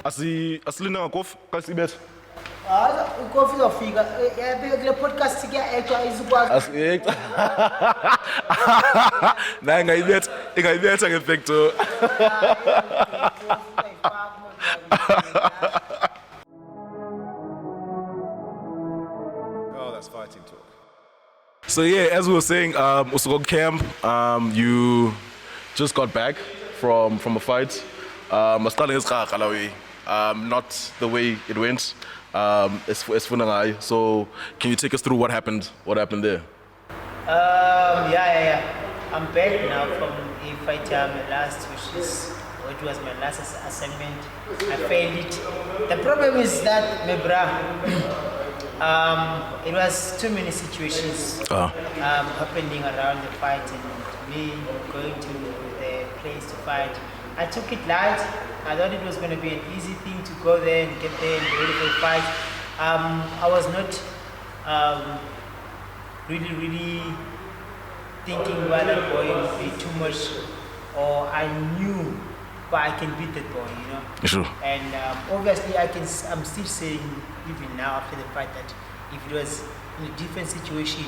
Asilina ngakofi kasibetha. Ukofi uzofika kule podcast kuya-actwa izikwazi. Naye ingayibetha ngefactor. Oh, that's fighting talk. So yeah, as we were saying, usuka camp, you just got back from a fight. Not the way it went. So can you take us through what happened? What happened there? Yeah. I'm back now from a fight which was my last assignment. I failed it. The problem is that, my bro, it was too many situations happening around the fight and me going to the place to fight. I took it light. I thought it was going to be an easy thing to go there and get there and be ready for the fight. I was not really thinking, well, that boy would be too much, or I knew, but I can beat that boy, you know. Sure. And obviously, I'm still saying, even now after the fight, that if it was in a different situation,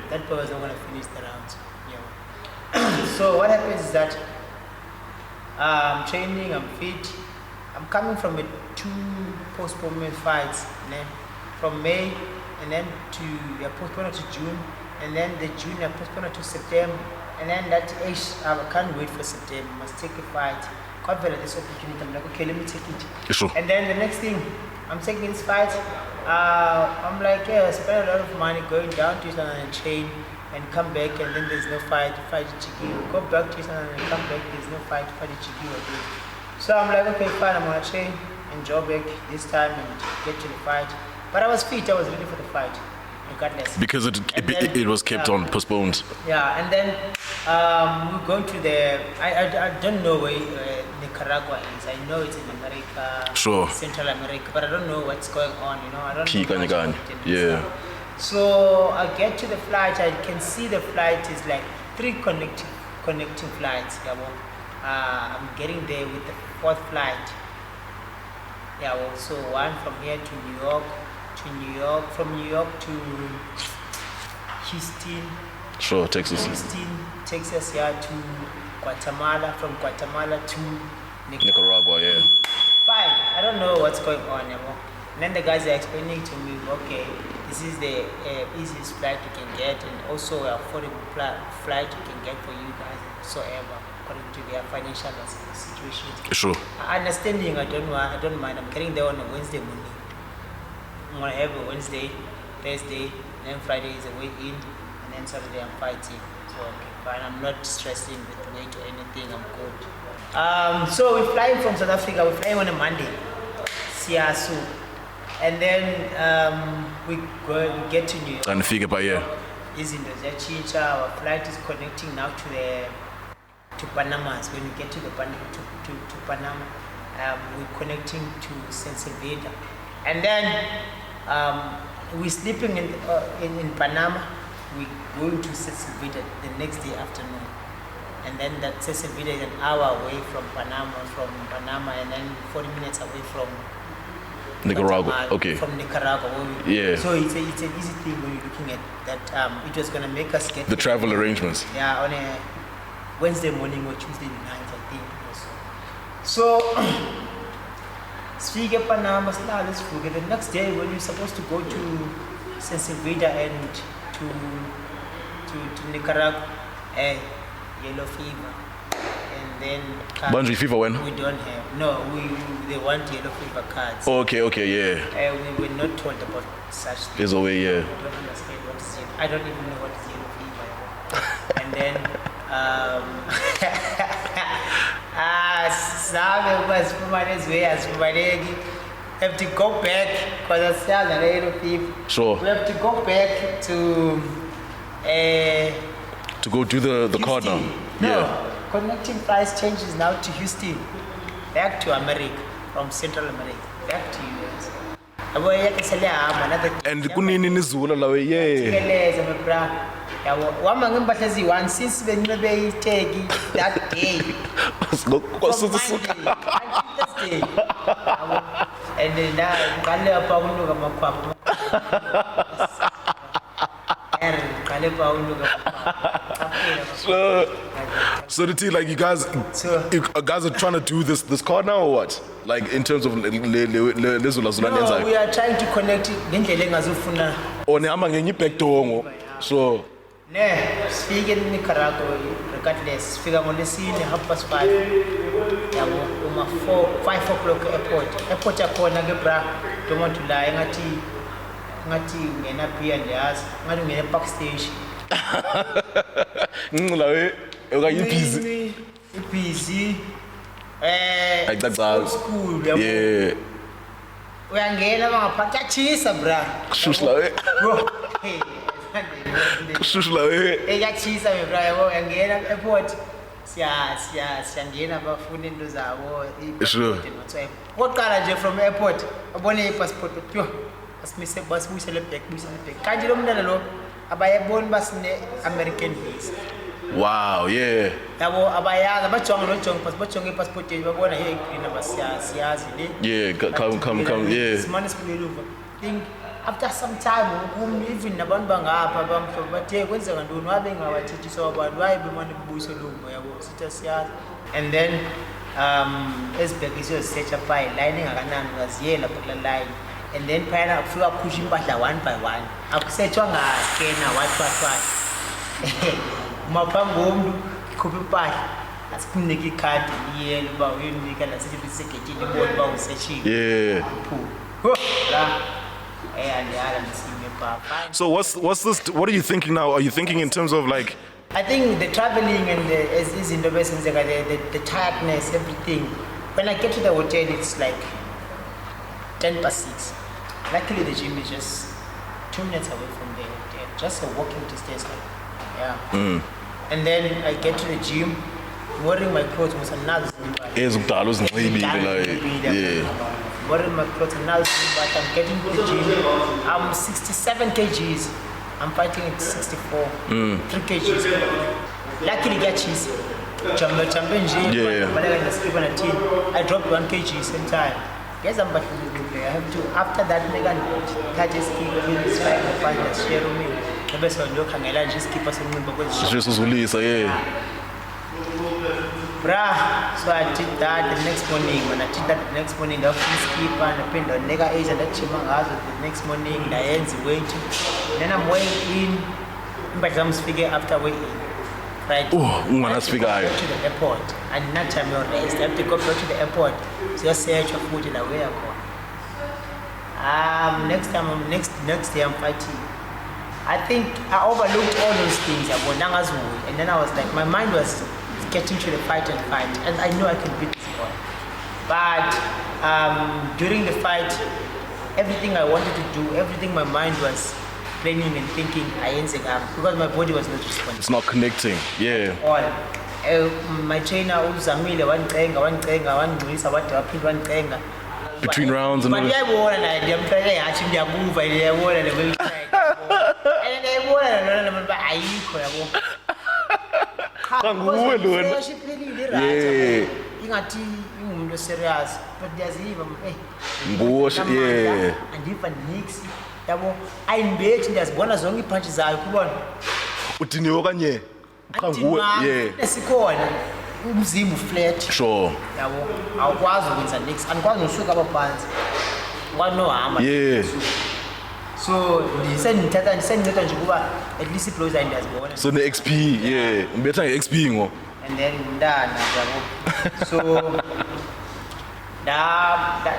that boy was not going to finish the rounds. You know. So what happens is that I'm training, I'm fit. I'm coming from 2 postponement fights, and then from May, and then to postponed to June, and then the June postponed to September, and then that age I can't wait for September. Must take a fight. Confident this opportunity. I'm like, okay, let me take it. Sure. And then the next thing, I'm taking this fight. I'm like, yeah, I spent a lot of money going down to Iceland and train, and come back, and then there's no fight Chiki. Go back to Iceland and come back, there's no fight Chiki again. So I'm like, okay, fine, I'm gonna train and Joburg this time and get to the fight. But I was fit, I was ready for the fight, regardless. Because it was kept on postponed. Yeah, and then we're going to I don't know where Nicaragua is. I know it's in America, sure, Central America, but I don't know what's going on, you know. I don't know. Yeah. So I get to the flight, I can see the flight is like 3 connecting flights. I'm getting there with the 4th flight. Yeah, well, so one from here to New York, from New York to Houston. Sure, Texas. Houston, Texas, yeah, to Guatemala, from Guatemala to Nicaragua, yeah. Fine, I don't know what's going on, And then the guys are explaining to me, okay, this is the easiest flight you can get, and also an affordable flight you can get for you guys, whatsoever, according to their financial situation. Sure. Understanding, I don't mind. I'm getting there on a Wednesday morning. I'm gonna have a Wednesday, Thursday, and then Friday is a way in, and then Saturday I'm fighting. So okay, fine. I'm not stressing with weight or anything. I'm good. So we're flying from South Africa. We're flying on a Monday, Siasu. And then we get to New York. And figure by year. Is in the Zachincha. Our flight is connecting now to Panama. So when we get to Panama, we're connecting to Sensevedo. And then we're sleeping in Panama. We're going to Sensevedo the next day afternoon. And then that Sensevedo is an hour away from Panama, and then 40 minutes away from Nicaragua, okay. From Nicaragua. Yeah. So it's an easy thing when you're looking at that. It was going to make us get the travel arrangements. Yeah, on a Wednesday morning or Tuesday night, I think. So, speak Panama, let's forget. The next day, when you're supposed to go to Sensevedo and to Nicaragua, yellow fever. And then Bungee fever when? We don't have. No, they want yellow fever cards. Okay, yeah. We were not told about such things. There's a way, yeah. I don't understand what is yellow. I don't even know what is yellow fever. And then have to go back because I still have yellow fever. Sure. We have to go back to go do the card now. No. Yeah. Connecting flights changes now to Houston, back to America, from Central America, back to US. And kunini nizula lawe, yeah. Wama ngempahla eziyi-1 since benqebe iteki that day. From Monday, Thursday. And then ngiqale apha ukunuka amakhwapha. Ngiqale apha ukunuka amakhwapha. So the thing, like you guys are trying to do this car now or what? Like in terms of No, we are trying to connect ngendlela engazufuna. nihamba ngenye back door so Sifike eNicaragua regardless. Sifika ngoLwesine 5:30. Yabo uma 5 o'clock airport yakhona ke bra. Don't want to lie ngathi ngena phi andiyazi. Ngathi ngene park station. ngicela okay busy like that's school yabo. yeah Uyangena bangapha kuyachisa bra. shushla Bro. shushla Eyachisa bra yabo uyangena airport. Siyangena bafuna into zabo Sure. Oqala nje from airport abone ipassport pyo basibuyisele back kanje lo mntana lo abayebona basine American visa. wow yeah Yabo abayazi abajonga nojonga bajonga ipassport yethu babona hey green abasiyazi le yeah come yeah simane sibuyeluva think after some time even nabantu bangapha bamhlobo bathe kwenzeka ntoni wabe ngabathethiswa abantu wayebemane bubuyise lumo yabo sithi siyazi and then esibhekiswe search up line engakanani ngaziyela kula line and then phayana kufika kukhusha impahla one by one akusethwa ngaskena what maphambi komuntu khupha impahla asikunike ikhadi liyelo uba uyonika la sithi bisegethini ibona uba usearchile yeah la so what's this what are you thinking now? Are you thinking in terms of like I think the traveling and the tiredness, everything. When I get to the hotel, it's like 6:10. Luckily, the gym is just 2 minutes away from the hotel, just a walking distance. Yeah. And then I get to the gym, wearing my clothes was another thing. yeah Wearing my clothes another thing, but I'm getting to the gym. I'm 67 kgs. I'm fighting at 64, 3 kgs. Luckily, get cheese. I dropped 1 kg same time. Yes, I'm back to the I have to. After that, I just keep this fight and find the share of me. The best one, look, and just keep us in the Xolisani yeah Bruh, so I did that the next morning. When I did that the next morning, the office keeper and the pin the nigga age and that chimanga the next morning, the ends waiting. Then I'm weighing in, but I'm speaking after weighing in. Right? Oh, I speak to the airport and not time your rest. I have to go to the airport. So just search your food in the way I'm going. Next day I'm fighting. I think I overlooked all those things about and then I was like, my mind was getting to the fight, and I know I can beat this boy. But during the fight, everything I wanted to do, everything my mind was planning and thinking, I ended up because my body was not responding. it's not connecting yeah All my trainer uzamile wangcwisa wade waphinde wangcenga between rounds and but uyayibona naye ndiyamtshela yathi ndiyabuva ndiyabona le way and ndiyayibona lona nabantu ayikho yabo Kanguwe lona. Yeah. Ingathi ingumuntu serious but ndiyaziva nguwo yeah andiva nix yabo ayinbethi ndiyazibona zonke ipunches zayo kubona udiniwe kanye kanguwe yeah esikhona umzimba flat sure yabo awukwazi ukwenza nix andikwazi nosuka abaphansi kwanohamba yeah so ndisenceda nje kuba at least iplows ayindiyazibona so ne XP yeah ngibetha nge XP ngo and then ndana yabo so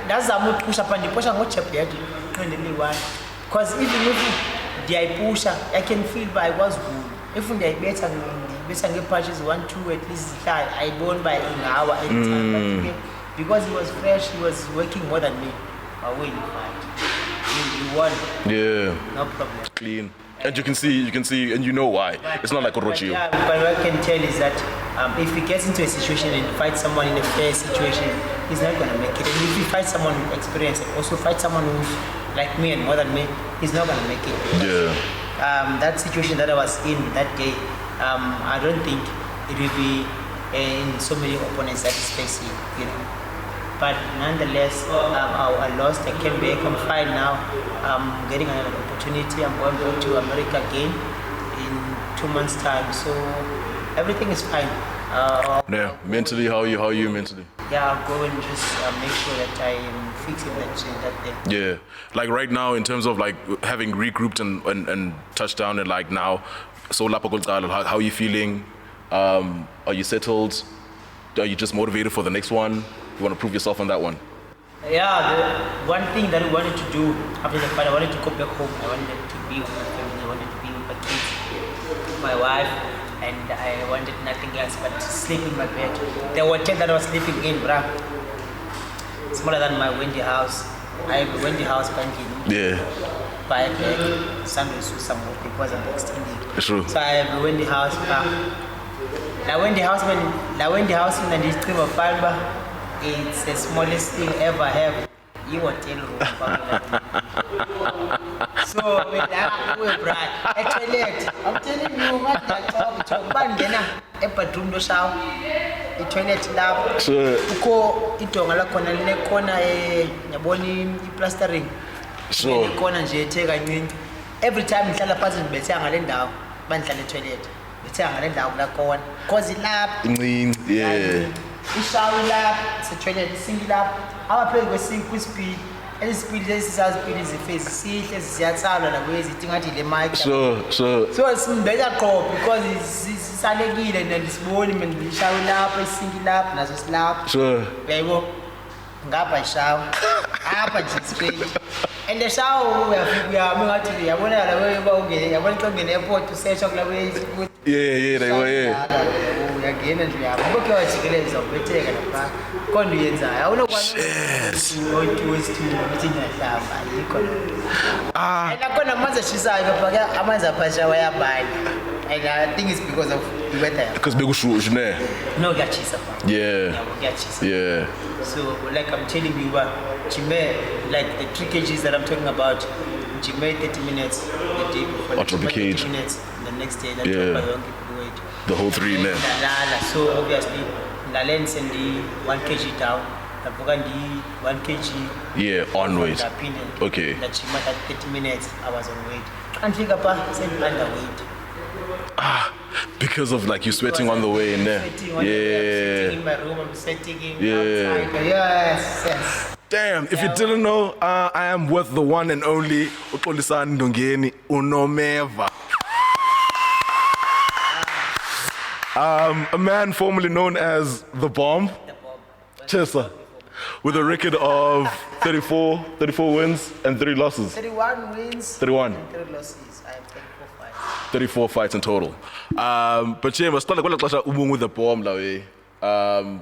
ndazama ukuphusha pha ndiphusha ngoJebhedi qendeliwana because even if ndiyayipusha I can feel by I was good if ndiyayibetha ngepunches 1 2 at least zihlala ayiboni by ingawa anytime but because he was fresh he was working more than me away in fight you won yeah no problem clean and you can see and you know why it's not like a Rochio yeah, but what I can tell is that if he gets into a situation and fights someone in a fair situation he's not going to make it and if he fights someone with experience and also fight someone who's like me and more than me he's not going to make it yeah that situation that I was in that day, I don't think it will be in so many opponents that is facing, you know. But nonetheless, I lost. I came back. I'm fine now. I'm getting an opportunity. I'm going back to America again in 2 months' time. So everything is fine. Yeah, mentally, how are you mentally? Yeah, I'll go and just make sure that I am fixing that thing. Yeah, like right now, in terms of like having regrouped and touched down, and like now, so how are you feeling? Are you settled? Are you just motivated for the next one? You want to prove yourself on that one? Yeah, the one thing that we wanted to do after the fight, I wanted to go back home. I wanted to be with my family. I wanted to be with my kids, my wife, and I wanted nothing else but to sleep in my bed. The hotel that I was sleeping in, bruh, smaller than my Wendy house. I have a Wendy house banking. Yeah. Buy a bag, Sunday to some more because I'm extending. It's true. So I have a Wendy house, bruh. La Wendy house in the district of Palma. It's the smallest thing ever have. You hotel room. So when I go bright, a toilet. I'm telling you, what that talk. Bandena, a bedroom do shower. The toilet lab. Sure. Uko itongala kona line kona nyaboni plastering. Sure. Kona nje teka nyingi. Every time ngihlala phansi ngibethe ngale ndawo, bandlala toilet. Bethe ngale ndawo la kona. Cause lab. Yeah. Ishawu lapha, se-toilet, sink lapha, abapheli kwesink kwispeed, esipidi esisazipidi zifezi sihle ziyatsalwa nakwezi tingathi le mic. Sure. So simbeka qho because sisalekile and siboni mina ngishawu lapha, isink lapha naso silapha. Sure. Yebo. Ngapha ishawu. Apha nje straight. And the shower uyafika ngathi yabona la wewe bawungene yabona xa ungene airport usesha kula wewe. Yeah, they were, yeah. Uyangena nje uyapha. Lokho wajikeleza ubetheka lapha. Konke uyenzayo. Awunokwazi ukuthi ngiyahlamba yikho. Nakhona amanzi ashisayo lapha amanzi aphasha wayabhanya. And I think it's because of the weather. Because bekushu ne. No, kuyachisa. Yeah. Yeah. So like I'm telling you, Jime, like the 3 kgs that I'm talking about, Jime 30 minutes the day before, 30 minutes the next day, that's what I weight. The whole 3 minutes. So obviously, Nalen send the 1 kg down, Nabugandi 1 kg. Yeah, on weight. Okay. That Jime at 30 minutes, I was on weight. And figure up, said underweight. Because of like you sweating on the way in there. Sweating in my room, I'm sweating outside. Yes. Damn, if you didn't know, I am with the one and only Xolisani Ndongeni, Nomeva. A man formerly known as The Bomb, Chesa, with a record of 34 wins and 3 losses. 31 wins 31. and 3 losses. I have 34 fights. 34 fights in total. But yeah, let's start with The Bomb.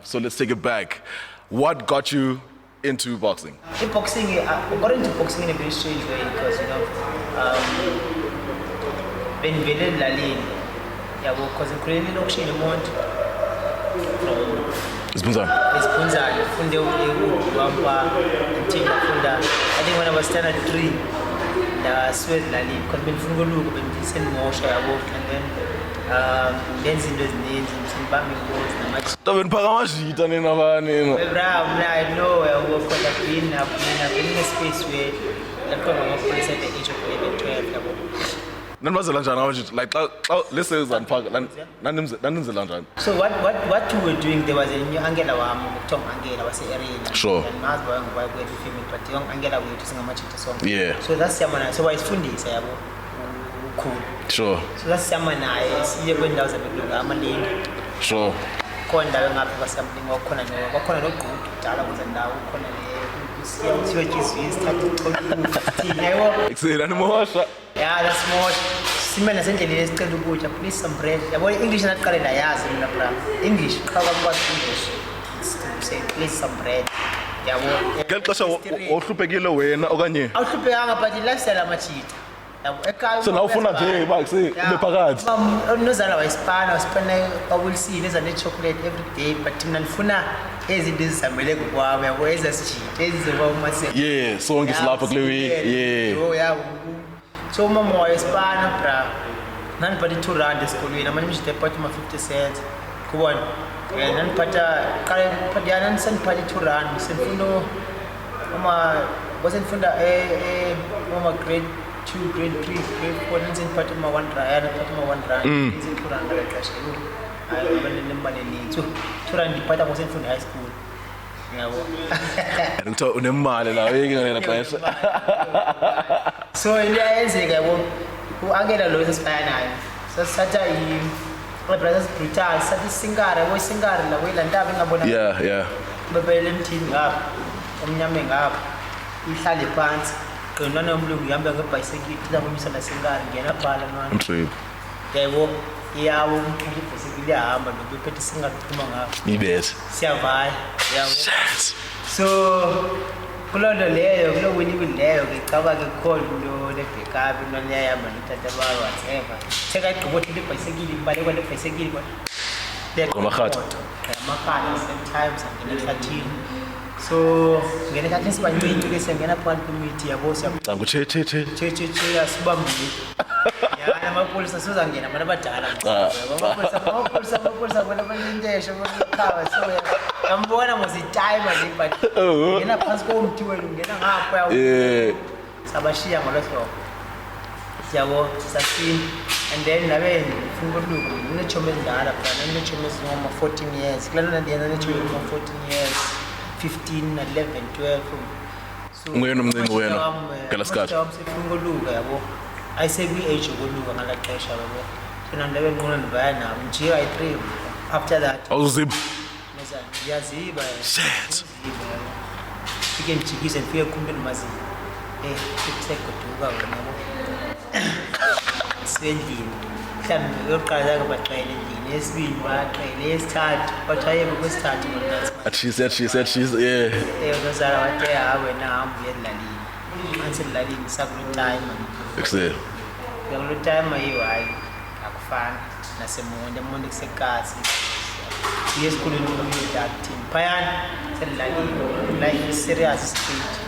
So let's take it back. What got you into boxing? In boxing, I got into boxing in a very strange way because, you know, Ben Velen Lalin, because in Korean auction, you want from Spunzan. Funde Wampa, and Tina Funda. I think when I was standard 3, the Suez Lalin, because Ben Fungulu, Ben Decent Moshe, I walked, and then Zindo's names, some Bami Wars, and much. I know I work on I've been in a space where I'm going to place at the age of 11, 12. Like, let's say So what we were doing, there was a new Angela Tom Angela was the area. Sure. And Mars were going to film it, but young Angela we were using a much song. Yeah. So that's Yamana. So it's Fundi, say cool. Sure. So that's Yamana. See when there was a big Amalin. Sure. Konda ngapi something wakhona no good dala kuze ndawo khona le siya uthi start to yabo. Yeah, that's more simena sendleleni esicela ukutya, please some bread. Yabo English naqale ndayazi mina bra. English qhawa kwazi English. Say please some bread. Yabo. Ngexesha ohluphekile wena okanye? Awuhluphekanga but lifestyle amachita. So now ufuna nje bakusi ube phakathi. Nozala wayispana will see there's a chocolate every day but mina nifuna ezinto ezizamele ngokwami yabo ezasijita ezizoba umase. Yeah, sonke silapha kule yeah. Yeah. So mama wayespana bra. Naniphatha i-R2 esikolweni, amanye imishide ephatha ama-50 cents. Kubona. Naniphatha qala sendiphatha i-R2. Senifuna senifunda grade 2, grade 3, grade 4, sendiphatha ama-R1, naphatha ama-R1. Senifuna ngale xesha. Hayi abanele imali eningi. So i-R2 ndiphatha ngoku senifunda high school. Yabo. Ngithiwa unemali la ngene xesha. So into eyenzeka yabo uangela lo sesifana naye. Sasithatha brothers brutal, sathi singare, singare la ndaba engabona. Yeah. Bebele emthini ngapha. Omnyame ngapha. Ihlale phansi. Qina nomlungu ihamba ngebhayisikili, izabumisa la singare ngena phala nwana. Trip. Yebo, iyawo umkhulu ibhayisikili yahamba bephethe singare phuma ngapha. Ibethe. Siyavaya, yabo. Shit. So kulo leyo leyo ngicaba ke call lo le backup into leyahamba nithatha bayo whatever theka igqobothi lebhayisikili ibale kwale bhayisikili kwa Amakhatha sometimes ngene ehlathini so ngene ehlathini sibancinci ke siyangena phakathi kwemithi yabo Cangu che asibambile yana amapolisa sizangena abantu abadala amapolisa bona balinteshe bakhawa so yambona muzitime nje but ngena phansi komthi wena ungena ngapha sabashiya ngolosho siyabo sasini and then nabe ngifuna ukuluka nginechome endala phana nginechome ngoma 14 years kulana ndiyenza nechome ngoma 14 years 15 11 12 so nguyena umncinci wena ngalasikhathi sifuna ukuluka yabo ayisekuyi age ukuluka ngalaxesha yabo thina ndabe nqona ndivaya nabo nje i3 after that awuzib yaziba shit fike njikise ndifike kumbeni mazini kuthekuduka wena yabo sendlini mhlawumbe yokuqala ke baxele endlini yesibili baxele yesithathu bathayebe kwesithathu ngomnasi she said she's uzala wathi wena hamba uyedlalini angisedlalini sakulo time excel yakulo time ayiwayi akufana nasemonde kusekasi esikoleni uyedacting phayana sedlalini life is serious stage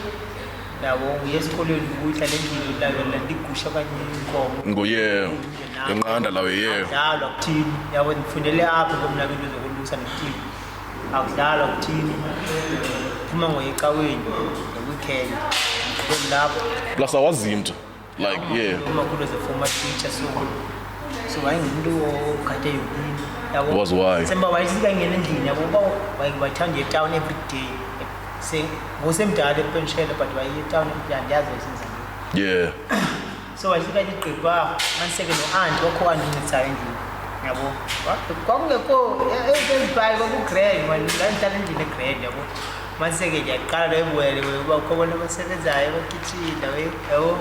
yabo uyesikoleni uhlala endlini ulalela ndigusha kanye inkomo ngoye enqanda lawe akudlalwa kuthini yabo ngifundele apho ngomnabeni uzokulusa nokuthini akudlalwa kuthini phuma ngoyecaweni weekend lapho plus awazimntu like uma kulo the former teacher so wayingumuntu okade yini yabo was why semba wayisika ngene endlini yabo wathanda etown every day ngosemdala epenshela but wayetown yazi isinzana so wayisika liqhiba maniseke no-aunt wakho andinitsayo endlini yabo kwakungekho ezibhayi kwaku-grade ngihlala endlini egrade yabo maniseke ndiyaqala noyibuwele ubakhobona abasebenzayo bakitshila yabo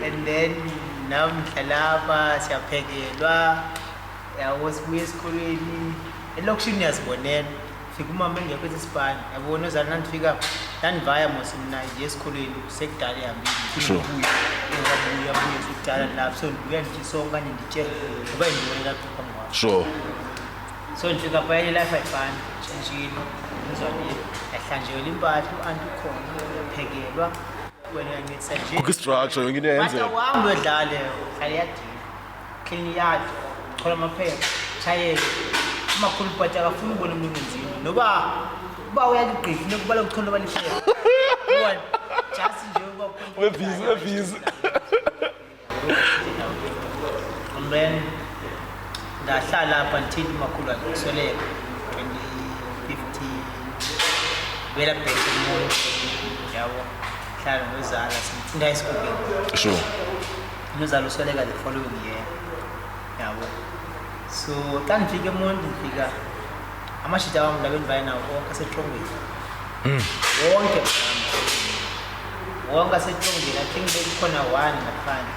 and then namhlalapha siyaphekelwa yabo sibuye esikolweni elokishini yazibonela fika umama engekho esesibhani yabona ozala nandifika ndandivaya mosimna nje esikolweni sekudala ehambile abuye sekudala lapho so ndibuya ndisonke kanye nditshela ngoba ndibone lapho phambi kwakho sure so ndifika phayana ilife ayifani tshintshile ngizwane yahlanjelwa impahla u-anti ukhona yaphekelwa wena uyancedisa nje kuku-structure yonke into yenzeka uhambe wedlale hlale yadini clean yard chola amaphepha shayele amakhulu bhathi akafuna ubona umuntu enzini noba uyaligqifa nokubala kuchona baliphepha ubona just nje uba webhizi and then ndahlala apha until umakhulu wakusweleka 2015 wela bheke umuntu yabo hlala ngozala simfunda high school sure nozala usweleka the following year yabo so xa ndifika emonti ndifika amashita wam ndabeni vaye nawo wonke asetrongweni wonke asetrongweni I think bekukhona 1 ngaphandle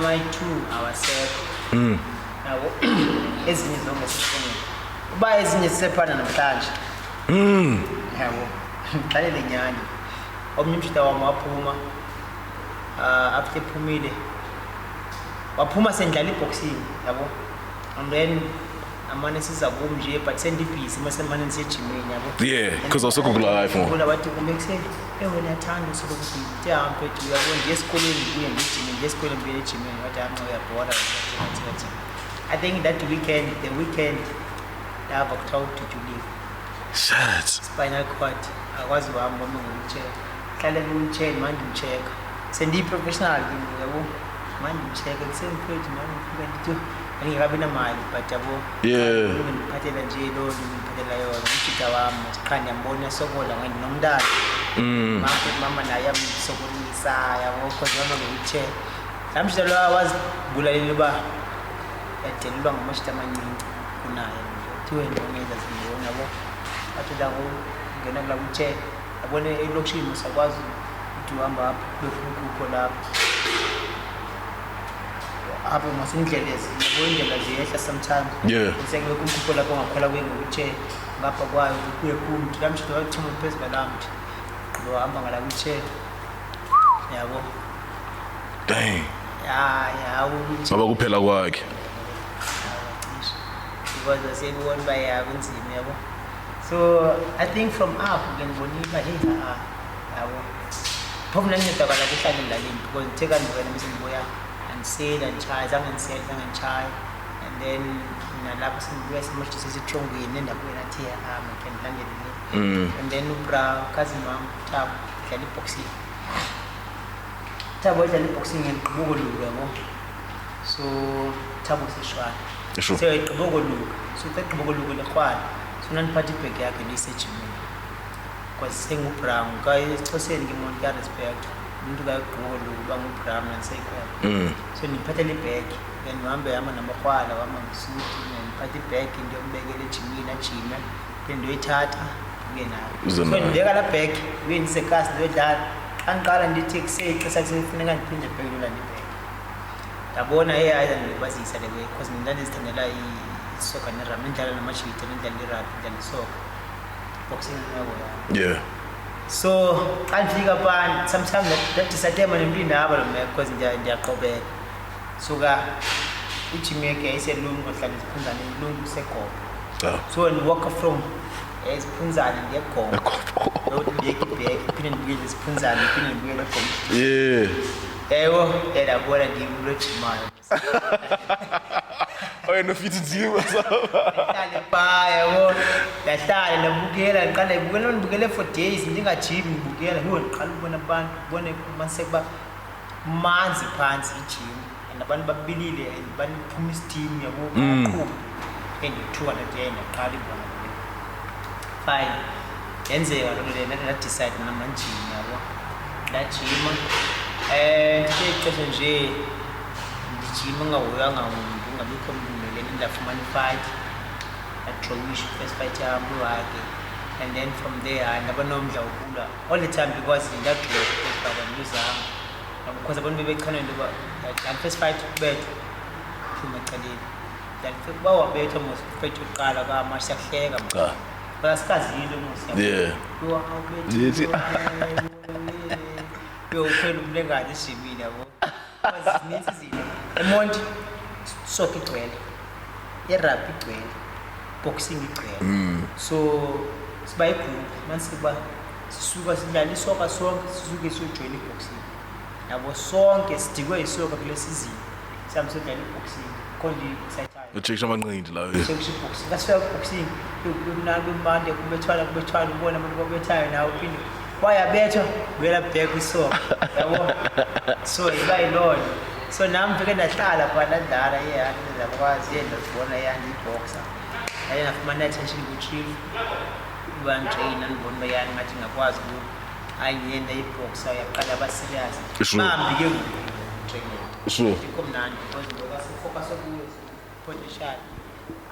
my 2 awasekho yabo ezinye zonke setrongweni uba ezinye sisephana namhlanje yabo ngixelele nyani omnye umshita wam waphuma after ephumile waphuma sendlala iboxing yabo and then amane siza kum nje but sendibhizi masemane nisejimini yabo. Yeah, because also Google life more. Kula bathi kumbe kuse wena yathanda usuku ukuthi uhambe ethi uyabona nje esikoleni kuye ngejimini nje esikoleni kuye ejimini wathi amca uyabhora. I think that weekend, the weekend I have talked to leave. Shit. Spinal cord. I was one woman wheelchair. Hlale wheelchair manje ngicheck. Sendi professional yabo. Manje ngicheck ekuseni phethu manje ngifika ngithi angikabi namali but yabo. Yeah. Ngiphathela nje lo ngiphathela yona ngijika wami sikhanya ngibona sokola ngani nomntana. Mama naye yamsokolisa yabo because mama wheelchair. Lamhla lo wazibulalela ba yadelwa ngamashita amaningi kunaye kuthiwe Nomeva sibona yabo. Athi la ngena kula wheelchair abone elokishini musakwazi ukuthi uhamba apha befuku lapha apha masindlela yabo indlela ziyehla sometimes usengeke kumkhupho lapho ngakhwela wheelchair ngapha kwayo kuye kumthi lamhla wathuma phezulu lamthi lo hamba ngala wheelchair yabo. Dang. Yeah, Baba kuphela kwakhe. Because I said one by kunzima yabo. So I think from up ngenibonile yabo. Phumla nginceda kala kuhlala endlaleni because ngitheka ndibona msebenziboya and sail and chai zangen chai and then nalapha sibuya simoshisa sesithongweni endabuya nathi ngikendlandele and then ubra cousin wami Thabo dlala boxing. Thabo dlala boxing ngiqhubuko luka yabo. So Thabo seshwana. Sure. So iqhubuko luka. So iqhubuko luka lekhwana. So naniphatha ibheg yakhe lisejimini. Because sengubra ngayixhoseni ngimonke respect. Umuntu kayiqhubuko luka ngubra nansekhona. So niphatha le bag then uhambe yama namakhwala wama ngisuthi niphatha ibag ndiyobekela ejimini ajime then ndoyithatha ngiye nayo. So ndibeka la bag ngiye ndisekasi ndiyodlala. Angiqala ndithi kusexesha kusefuneka ndiphinde phekula ndibheke. Ndabona ayazandibazisa le way because mina ndizithandela isoka nerugby ndidlala namashiti ndidlala irugby ndidlala isoka boxing yabo ya. Yeah. So xa ndifika phan sometimes ndadisatema nempilo aba lo mek because ndiyaqobela. Suka ijim yakhe yayiselungu ohlala isiphunzane ilungu seGobo. So when walk from isiphunzane ngeGobo. Phinde ndibuyele isiphunzane phinde ndibuyele eGobo. Yeah. Yebo yabona ngimlojimayo. Wena ufite nzima Ngihlale pha yabo. Ndahlala ndabukela ngiqala ngibukele for days ndingajimi ngibukela ngiqala ukubona abantu ubone masekuba manzi phansi ijim and abantu babilile and baniphuma isteam yabo qhuba endithuka ndiyena qala ibona. Fine. Yenzeka lo le decide namanjini yabo. Ndajima ndikexesha nje ndijima ngahoyanga umuntu ngabikho mlungele ndafumana ifight atrowish first fight yami wakhe and then from there ndaba nomdla wokulwa all the time because ndadrowa baba ngizama because abantu bebechana ndoba that first fight kubetha phuma ecaleni then bawabetha mos fight uqala kama siyahleka manje basikazile mos yeah yo phela umlengane ishimini yabo because nisi izinto eMonti soccer igcwele irugby igcwele boxing igcwele so siba igroup mansiba sisuka sidlala isoka sonke sisuke siyojoin iboxing yabo sonke sidikwe isoka kule season sihambe sidlala iboxing kondi excited ucheck amanqindi la check boxing kasifika boxing kumnandi umande kubethwala ubona abantu babethayo nawe uphinde wayabethwa wela back isoka yabo so iba ilona so nami ngeke ndahlala phana ndala ndakwazi yena ndibona yani iboxer ayi nafumana attention ku-chief one trainer ndibona uba yani ngathi ngakwazi ukuthi hayi ngiyenda iboxer yaqala aba-serious bambi ke sure ikho mnandi because ngoba sifocus kuyo potential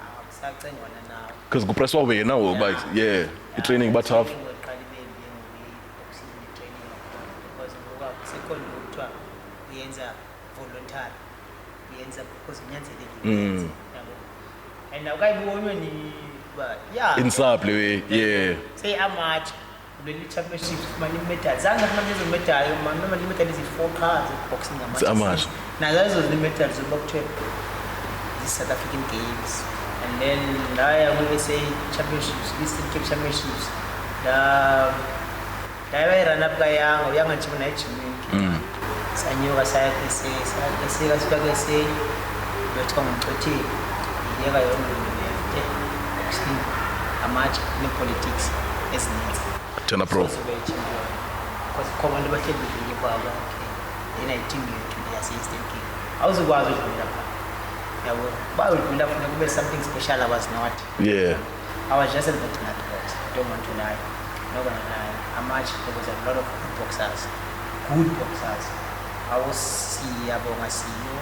akusacengwana nawe because kupresswa wena but yeah i-training but tough yenza voluntary yenza because unyanzelekile yabo and awukayibonwe ni ba yeah insable way yeah say amateur kuleli championship mani medal zange manje izo medal mani medal ezi4 cards boxing amateur amateur nazo izo medals zokuthwe the South African Games and And then I will say championships, Eastern Cape championships. I ran up by young and Chimney. Sanyoga saya say, but come to tea. Never a match in politics is not. Turn a pro. Because command what you do, then I think you to the assistant king. I was a wild build up. But build up something special. I was not. Yeah. I was just a bit not box. Don't want to lie. Not gonna lie. A match, there was a lot of good boxers. Good boxers. I was see about my CEO.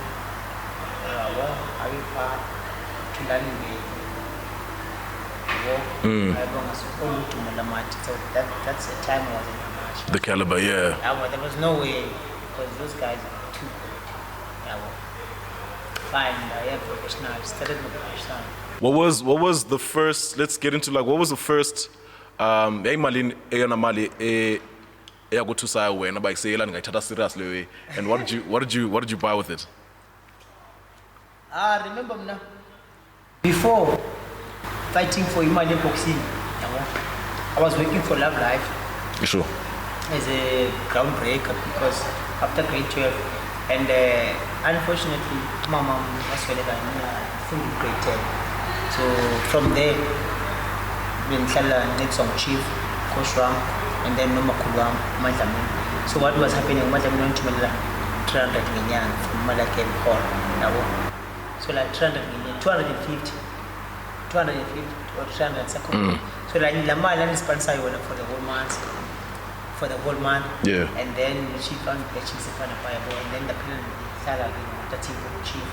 I will part to learn so that's the time I was in the match. The caliber, yeah. There was no way because those guys were too good. Fine, I am professional. I started my professional. What was the first? Let's get into like what was the first? Hey Malin, Mali, I go to say when I say seriously. And what did you buy with it? Remember now. Before fighting for Imani boxing, I was working for Love Life. Sure. As a groundbreaker because after grade 12, and unfortunately, my mom was very in grade 10. So from there, been next on Chief, Coach Ram, and then Noma Kulam, Madame. So what was happening? Madame went to 300 million from Malakan Hall. So like 300 million, 250 or 300 seconds. So like Lama and sponsor you for the whole month. Yeah. And then she found the chief and then the salary, the chief.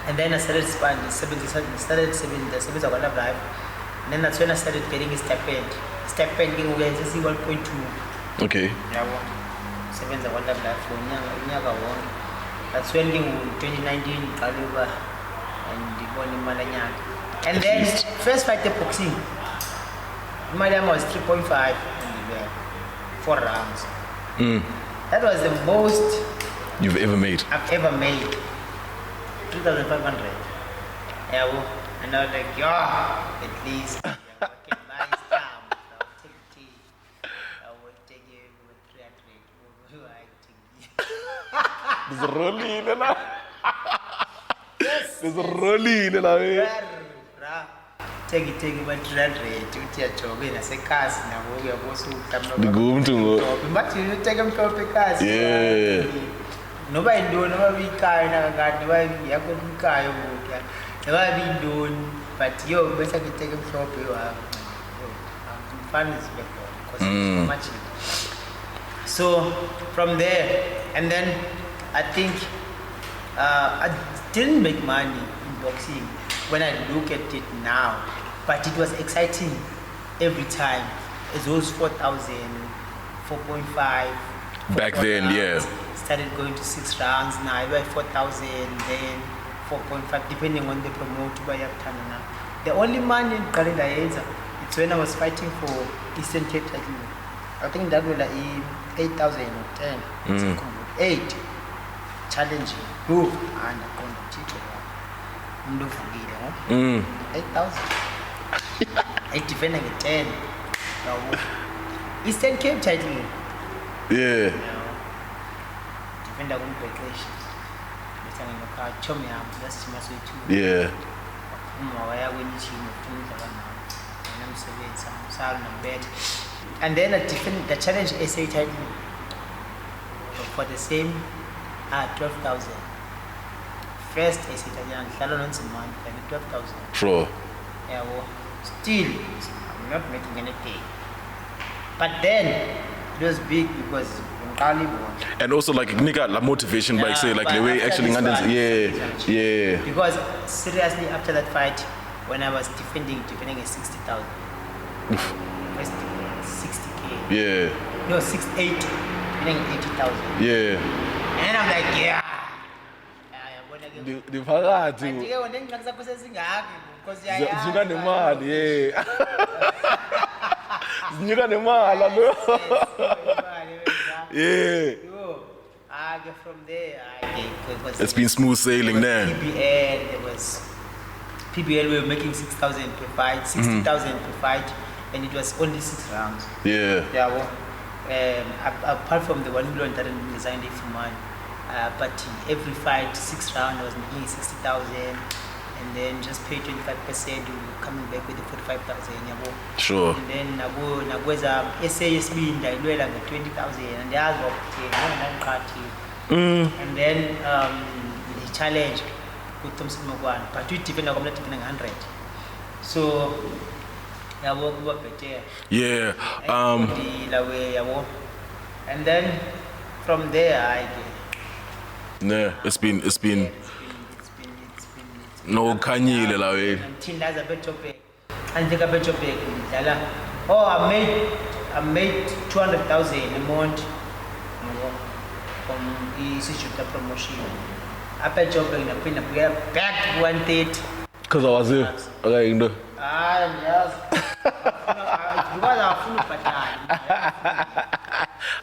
And then I started spending the 7 of Love Life. And then that's when I started getting a stipend. Stipend getting 1.2. Okay. 7 of Love Life. That's when in 2019 Kaluba and the Boni Malanya. And then first fight the boxing. Madam was 3.5 and 4 rounds. That was the most you've ever made. I've ever made. 2,500. Yeah, and I was like, at least I can buy stamp. I'll take tea. I will take you with 300. There's a rolling, yes. There's a rolling, Take it, but 300. I say, cars now, we are also the goom to but you take them to the cars. Yeah. Nobody do, nobody car, nobody be car, nobody doing, but you better take them to the fun is better because it's much. So from there, and then I think I didn't make money in boxing when I look at it now, but it was exciting every time. It was 4,000, 4.5. Back then, rounds. Yeah. Started going to 6 rounds now. I buy 4,000, then 4.5, depending on the promoter by your time now. The only money in Canada it's when I was fighting for Eastern Cape title. I think that was like 8,000 or 10. 8. Challenging. Who? And I couldn't teach it. 8,000. 8 defending at 10. Eastern Cape title. Yeah. Defender won't break relations. Yeah. And then I defend the challenge SA title for the same 12,000. First SA title, once a month, 12,000. Sure. Yeah, well, still, I'm not making anything. But then it was big because and also like nigga la motivation by say like the way actually yeah. Because seriously after that fight when I was defending at 60,000. 60k. Yeah. No 68. Defending 80,000. Yeah. And I'm like yeah. The phakathi. Zika nemali yeah. Zika nemali lo. Yeah. From there, It's been smooth sailing there. PBL we were making 6,000 per fight, 60,000 per fight, and it was only 6 rounds. Yeah. Yeah, well, apart from the 1 million that I designed it for mine, but every fight, 6 rounds, I was making 60,000, and then just pay 25%, coming back with the 45,000. Yeah, well. Sure. And then I was SASB in the 20,000, and the other and then the challenge with Thompson Mogwan, but we depend on 100. So I walk up there. Yeah. And then from there Yeah, it's been no Kanye la way. until there's a better pay. And take a better pay. Oh, I made 200,000 a month from the institute promotion. After jobbing, I put back 130. Because I was here. Okay, you know. Yes. Because I full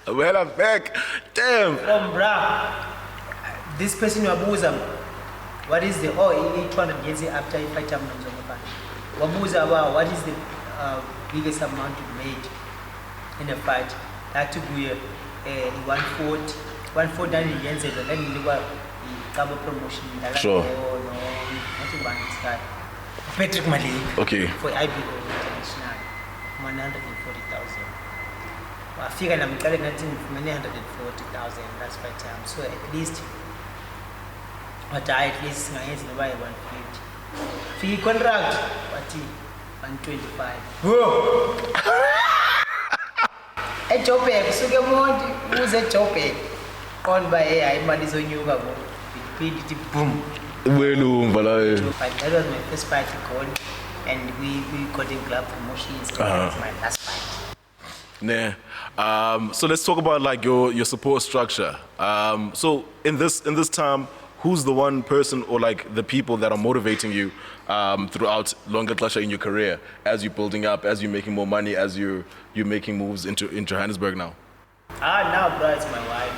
pattern. Well, I'm back. Damn. This person wabuza, what is the 800 years after I fight wabuza about what is the biggest amount you made in a fight? That to be 140 years and then you were cover promotion. Sure. Patrick Malik. Okay. For IBO International, 140,000. I figure I'm getting 140,000. That's my time. So at least, but I at least my hands in the 150. Fee contract, 125. Whoa! A job, so get more. Who's a job? On by AI, money's on you. PDT boom. Well, that was my first fight record, and we got in club promotions. That was my last fight. Nah. So let's talk about like your support structure. So in this time, who's the one person or like the people that are motivating you throughout longer Xesha in your career as you're building up, as you're making more money, as you're making moves in Johannesburg now? Now, bro, it's my wife.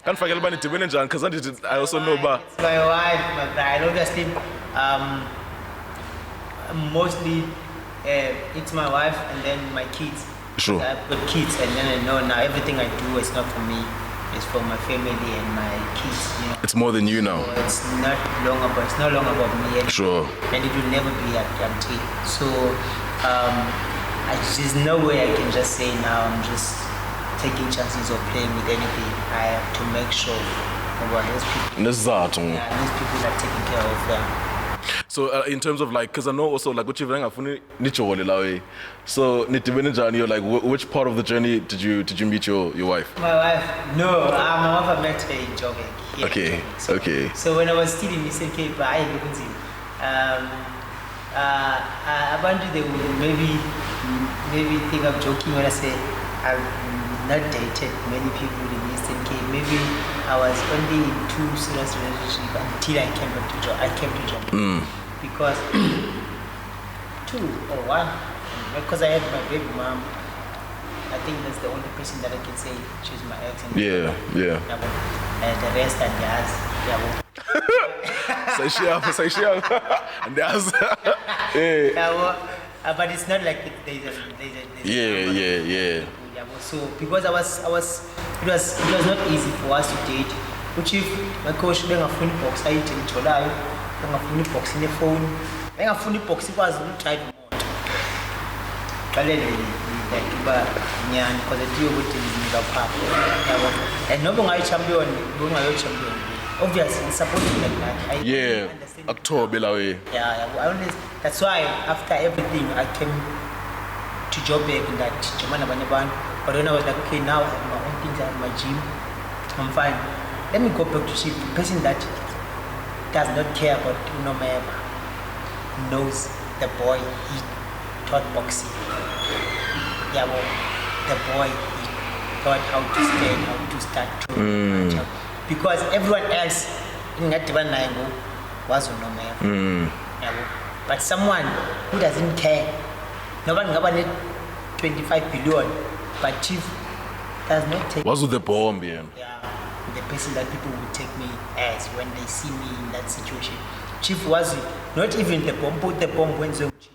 Can't forget about it, because I also know about. It's my wife, my bride. Obviously, mostly it's my wife and then my kids. Sure. I've got kids, and then I know now everything I do is not for me. It's for my family and my kids. You know. It's more than you now. So it's no longer about me anymore. Sure. And it will never be until. So there's no way I can just say now I'm just taking chances of playing with anything. I have to make sure about those people. Those people are taken care of. So in terms of like, because I know also like what you've done, so like which part of the journey did you meet your wife? My wife? No, my wife I met her in Joburg. Okay. Okay. So when I was still in Eastern Cape, I want to maybe think I'm joking when I say I've not dated many people in Eastern Cape. Maybe I was only in 2 serious relationships until I came to Joburg. Because 2 or 1, because I had my baby mom. I think that's the only person that I can say she's my ex. And yeah. And the rest and the Say she and there's but it's not like there's yeah. So because it was not easy for us to date. Which if my coach then a phone box I tell each other, then a phone box in the phone, then a phone box it was not tried more. Because the deal with him is a pop. And no one champion. Obviously, supporting like that. I understand. October, that's why after everything, I came to Joburg in that Jamana Banyaban. But when I was like, okay, now I have my own things, I have my gym, I'm fine. Let me go back to see the person that does not care about Nomeva knows the boy he taught boxing. The boy he taught how to stand, how to start to match up. Because everyone else in that Divanango was on Nomeva. But someone who doesn't care, no one got 25 billion, but chief does not take. What's with the bomb, yeah? Yeah, the person that people would take me as when they see me in that situation. Chief was not even the bomb, put the bomb when the chief.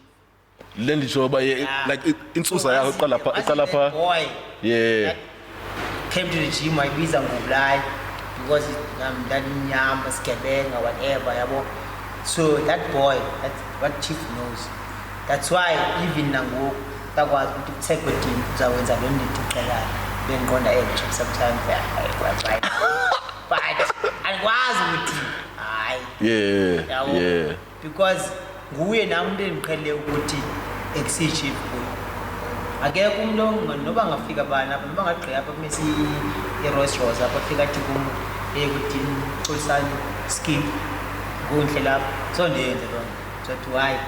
Learn the job, yeah. Like in Susa, boy. Yeah. That came to the gym, my visa would lie because that nyam, skebeng or whatever. Yabo. So that boy, that's what Chief knows. That's why even Nango, that was to take with him, so I don't need to tell her. Then go on the edge sometimes. It was right. But I was with him. Yeah. Because nguye nami ndimqhele ukuthi ex-chief boy. Akekho umuntu noba ngafika bana noba ngagqika apha kumesi i-Rolls Royce apha fika athi kum ukuthi Xolisani skip kunhle lapha so ndenze lona so to why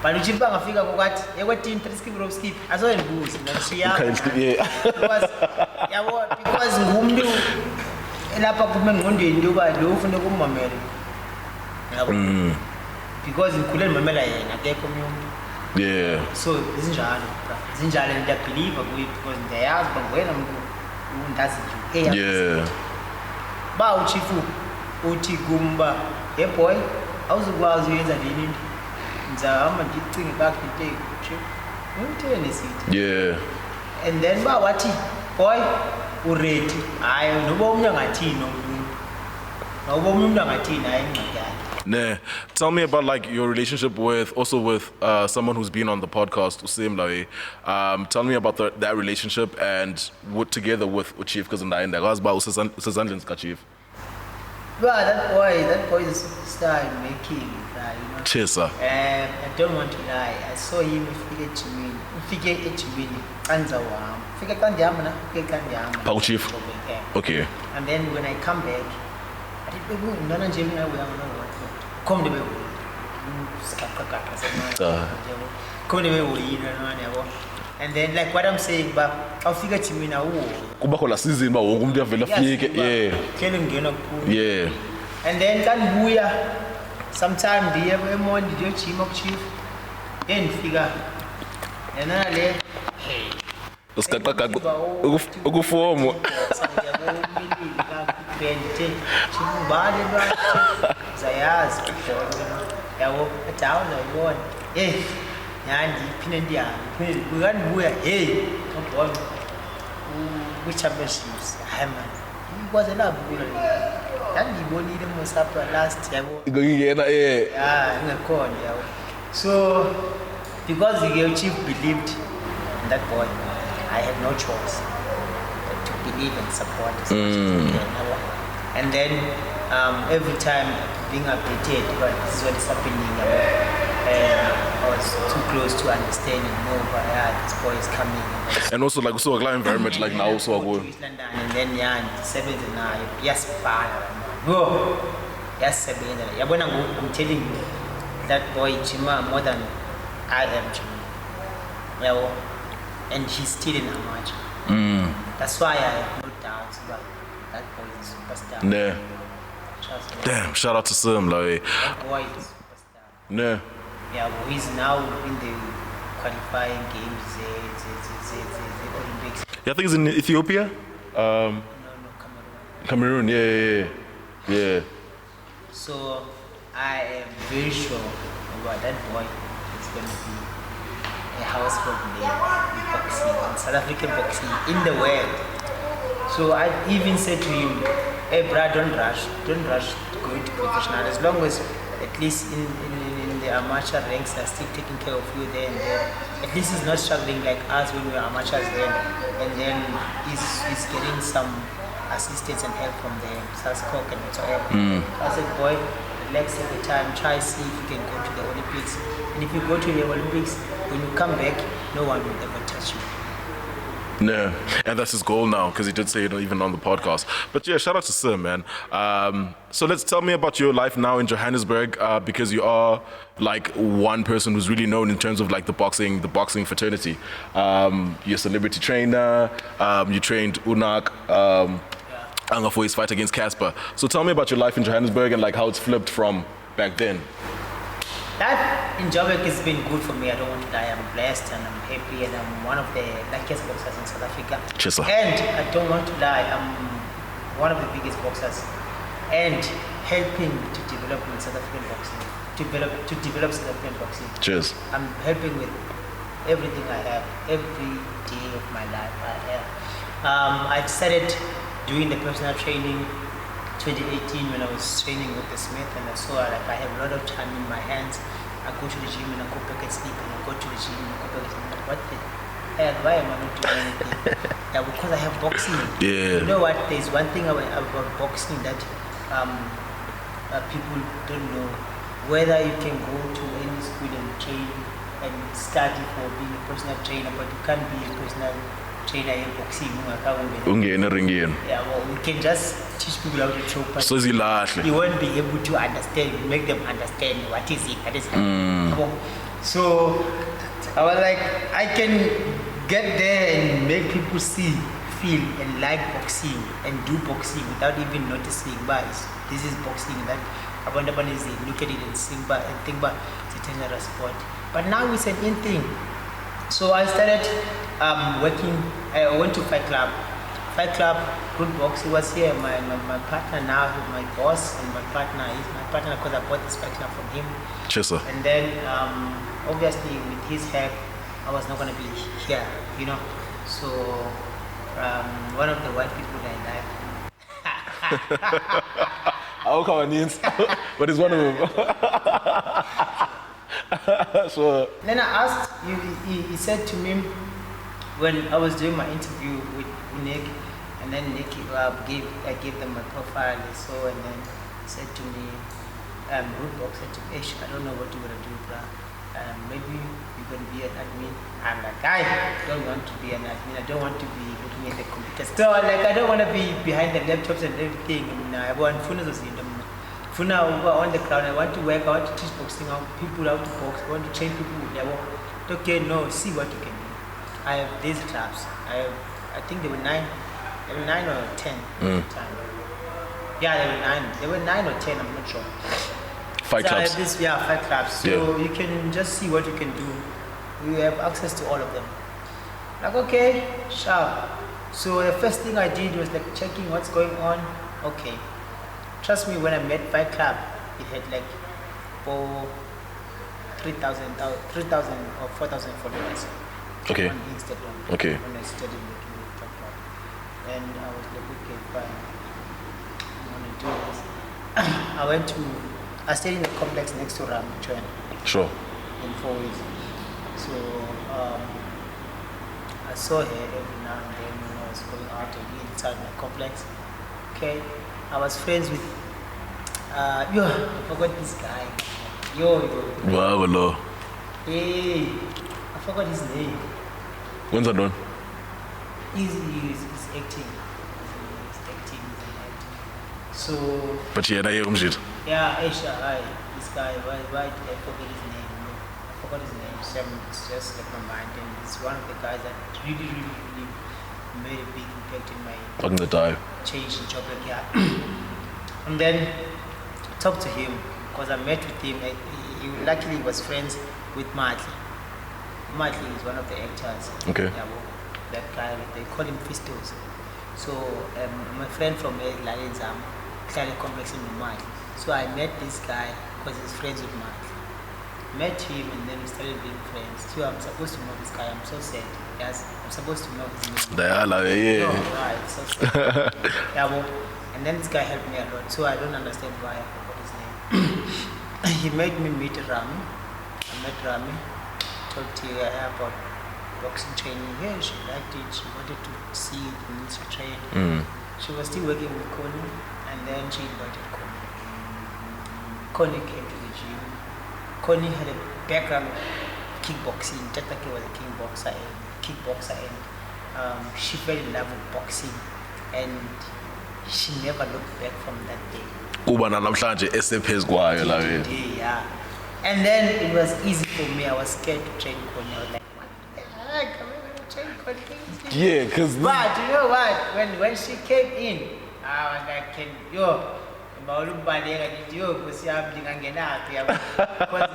but uchief bangafika kokwathi ekwetin 3 skip rope skip asoyendibuzi ngisiyama because yabo because ngumuntu lapha kuma engqondweni yoba lo ufuna ukumamela yabo because ngikhule ngimamela yena akekho umuntu. Yeah. So zinjalo ndiyabelieve kuye because ndiyazi uba ngoyena muntu undazi nje. Yeah. Ba uchifu uthi kumba hey boy awuzukwazi uyenza leni into ngizahamba ndicinge kakuhle into utheni sithi. Yeah. And then ba wathi boy uready hayi noba umuntu angathini umuntu noba umuntu angathini hayi ingxaki yakhe. Nah. Tell me about like your relationship with someone who's been on the podcast, Usim Lawe. Tell me about that relationship and what together with Chief because Ndaenda. How's about Usazandlin's Chief? Well, that boy is a superstar in making, you know. Cheers, sir. I don't want to lie. I saw him figure it win. Kanzawa. Figure Kandiamana, figure Kandiamana. Pau Chief. Okay. And then when I come back, I did no one Jamie I will what. Come the way. Come the way. And then like what I'm saying, but I'll figure to me now. Kuba kola season ba wonke umuntu avela fike yeah. Kele ngena kuphuma. Yeah. And then kanbuya sometime ndiye emondi ndiyo chima kuchief. Ndifika. Yena le hey. Usikaqaqa ukufomo. Chibale lwa zayazi yabo atawu nayibona. Hey. Yandi phine ndiyazi kukandibuya hey ngibona ku-championships hayi man ikwaze labukula ngangiyibonile mosapha last yabo ngingena ingekhona yabo so because the chief believed in that boy I had no choice but to believe and support and then every time being updated but this is what is happening I was too close to understand and know this boy is coming. And also like so a environment like now so go. And then 7 yes no yes 7 I'm telling you that boy Chima more than I am Chima. And he's still in Amateur. That's why I have no doubts about that boy is a superstar. Yeah. Damn, shout out to Sim like that boy is a superstar. Yeah. Yeah, well, he's now in the qualifying games, the Olympics. Yeah, I think he's in Ethiopia. No, Cameroon, yeah. So I am very sure about that boy is going to be a household name in boxing, in South African boxing, in the world. So I even said to him, hey, brother, don't rush to go into professional. As long as at least in the amateur ranks are still taking care of you there and there. At least he's not struggling like us when we were amateurs then. And then he's getting some assistance and help from the Saskok and whatsoever. I said, boy, relax at the time, try see if you can go to the Olympics. And if you go to the Olympics, when you come back, no one will ever touch you. No, and that's his goal now because he did say it even on the podcast. But yeah, shout out to Sim, man. So let's tell me about your life now in Johannesburg because you are like one person who's really known in terms of like the boxing fraternity. You're a celebrity trainer. You trained Unak. For his fight against Cassper. So tell me about your life in Johannesburg and like how it's flipped from back then. That in Joburg has been good for me. I don't want to lie. I'm blessed and I'm happy and I'm one of the luckiest boxers in South Africa. Cheers, sir. And I don't want to lie. I'm one of the biggest boxers and helping to develop in South African boxing. To develop South African boxing. Cheers. I'm helping with everything I have, every day of my life I have. I started doing the personal training 2018 when I was training with the Smith, and I saw like I have a lot of time in my hands. I go to the gym and I go back and sleep, and I go to the gym and I go back and sleep. Like, what the hell? Why am I not doing anything? Yeah, because I have boxing. Yeah. You know what? There's one thing about boxing that people don't know. Whether you can go to any school and train and study for being a personal trainer, but you can't be a personal trainer in boxing. Yeah, well, we can just teach people how to throw punches. So you won't be able to understand, make them understand what is it, what is it. So I was like, I can get there and make people see, feel and like boxing and do boxing without even noticing, but this is boxing that I wonder when is look at it and think about it's a general sport. But now it's an in thing. So I started working. I went to Fight Club. Fight Club, good box. He was here. My partner now, my boss and my partner. He's my partner because I bought this Fight Club from him. Cheers, sir. And then obviously with his help, I was not gonna be here, you know. So one of the white people that I like. I'll come and but it's one of them. So then I asked, he said to me when I was doing my interview with Nick, and then Nick I gave them my profile, they saw, and then he said to me, Rootbox said to me, Ish, I don't know what you're gonna do, bruh. Maybe you're gonna be an admin. I'm like, I don't want to be an admin. I don't want to be looking at the computer. So like, I don't want to be behind the laptops and everything. I want Funa on the ground. I want to work. I want to teach boxing. I want people how to box. I want to train people. Okay, no, see what you can do. I have these clubs. I think there were 9 or 10 at the time. Yeah, there were 9. There were 9 or 10. I'm not sure. Fight so clubs. I have 5 clubs. So you can just see what you can do. You have access to all of them. Like, okay, sure. So the first thing I did was like checking what's going on. Okay. Trust me, when I met Fight Club, it had like 3,000 or 4,000 followers. Okay. On Instagram. Okay. When I started working with Fight Club. And I was like, okay, fine. I'm gonna do this. I stayed in the complex next to Ram Train. Sure. In 4 weeks. So I saw her every now and then when I was going out and inside my complex. Okay. I was friends with I forgot this guy. Wow, hello. Hey, I forgot his name. When's that done? He's acting. He's acting. So. But yeah, I hear shit. Yeah, Aisha, this guy, why did I forget his name? I forgot his name, so it's just like my mind, and it's one of the guys that really made a big impact in my Fucking the dive. Change in job, like, yeah. And then talked to him, because I met with him, he luckily was friends with Matli. Matli is one of the actors. Okay. Yeah, well, that guy, they call him Fistos. So my friend from Lalenzam, Clara Complex in Mumbai. So I met this guy because he's friends with Mark. Met him and then we started being friends. So I'm supposed to know this guy. I'm so sad. Yes, I'm supposed to know his name. Yeah. No, right, so sad. Yeah, well, and then this guy helped me a lot. So I don't understand why I forgot his name. He made me meet Rami. I met Rami. Talked to her about boxing training. Yeah, she liked it. She wanted to see it and to train. She was still working with Connie, and then she invited Connie. Connie came to the gym. Connie had a background of kickboxing. Technically was a kickboxer, and she fell in love with boxing, and she never looked back from that day. Yeah. And then it was easy for me. I was scared to train Connie. I was like, what the heck? Am I going to train Connie? Yeah, because... But you know what? When she came in, I was like, Because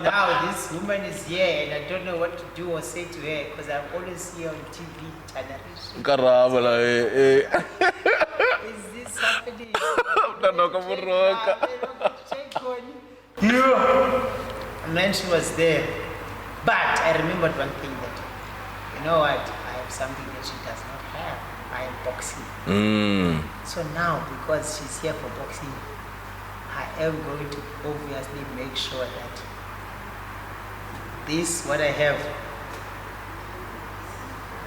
now this woman is here and I don't know what to do or say to her because I always see her on TV generation. Karabo la Is this happening? And then she was there. But I remembered one thing that, you know what, I have something that she does not have. I am boxing. So now, because she's here for boxing, I am going to obviously make sure that this, what I have,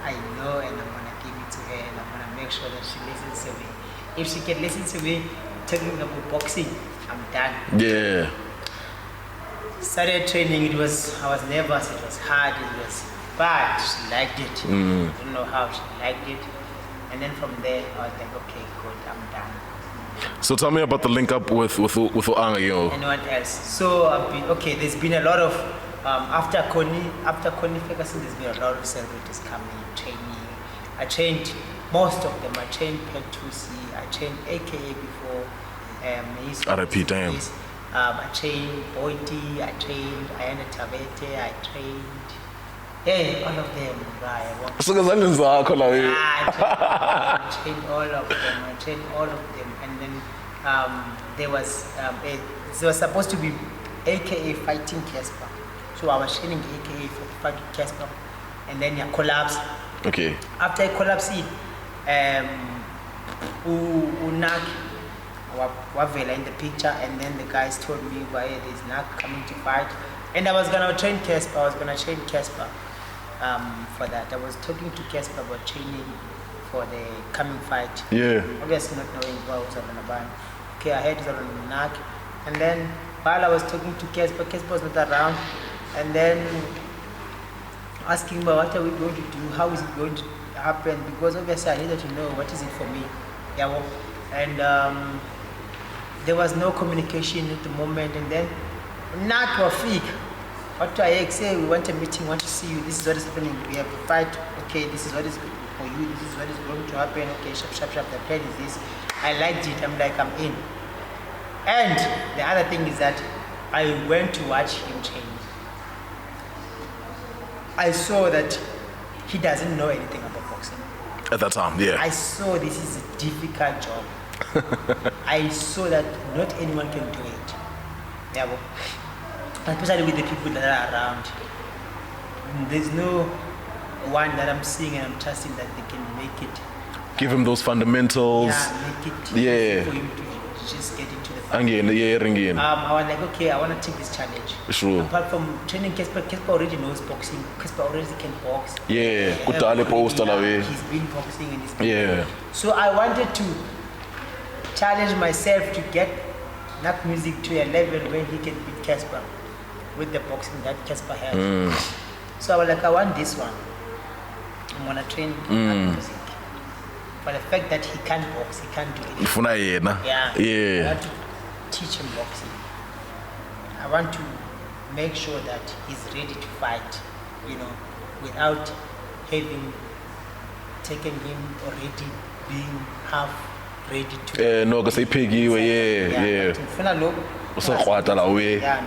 I know and I'm going to give it to her and I'm going to make sure that she listens to me. If she can listen to me talking about boxing, I'm done. Yeah. Started training, I was nervous, it was hard, but she liked it. I don't know how she liked it. And then from there, I was like, okay, good, I'm done. So tell me about the link up with Oanga, you know. And what else? So there's been a lot of after Connie Ferguson, there's been a lot of celebrities coming, training. I trained most of them. I trained Thusi, I trained AKA before. RIP, damn. I trained Boity, I trained Ayanda Thabethe, I trained all of them. Right. I trained all of them. And then there was supposed to be AKA fighting Cassper. So I was training AKA for fighting Cassper. And then I collapsed. Okay. After I collapsed, Naak Wavela in the picture, and then the guys told me, why there's Naak coming to fight. And I was gonna train Cassper. For that. I was talking to Cassper about training for the coming fight. Yeah. Obviously not knowing what was on the band. Okay, I heard it on Naak. And then while I was talking to Cassper was not around. And then asking about what are we going to do, how is it going to happen? Because obviously I needed to know what is it for me. Yeah, well, and there was no communication at the moment. And then Naak Wafik. What do I say? We want a meeting, want to see you. This is what is happening. We have a fight. Okay, this is what is good for you. This is what is going to happen. Okay, sharp. The plan is this. I liked it. I'm like, I'm in. And the other thing is that I went to watch him train. I saw that he doesn't know anything about boxing. At that time, yeah. I saw this is a difficult job. I saw that not anyone can do it. Yeah, well, especially with the people that are around. There's no one that I'm seeing and I'm trusting that they can make it. Give him those fundamentals. Yeah, make it easy for him to just get into the fight. I was like, okay, I want to take this challenge. Sure. Apart from training Cassper already knows boxing. Cassper already can box. Yeah. He's been boxing and he's been So I wanted to challenge myself to get NaakMusiq to a level where he can beat Cassper with the boxing that Cassper has. So I was like, I want this one. I'm gonna train NaakMusiq. For the fact that he can't box, he can't do it. Yeah. I want to teach him boxing. I want to make sure that he's ready to fight, without having taken him already being half ready to. No, because they pig you, yeah. Usakwata la we. Yeah,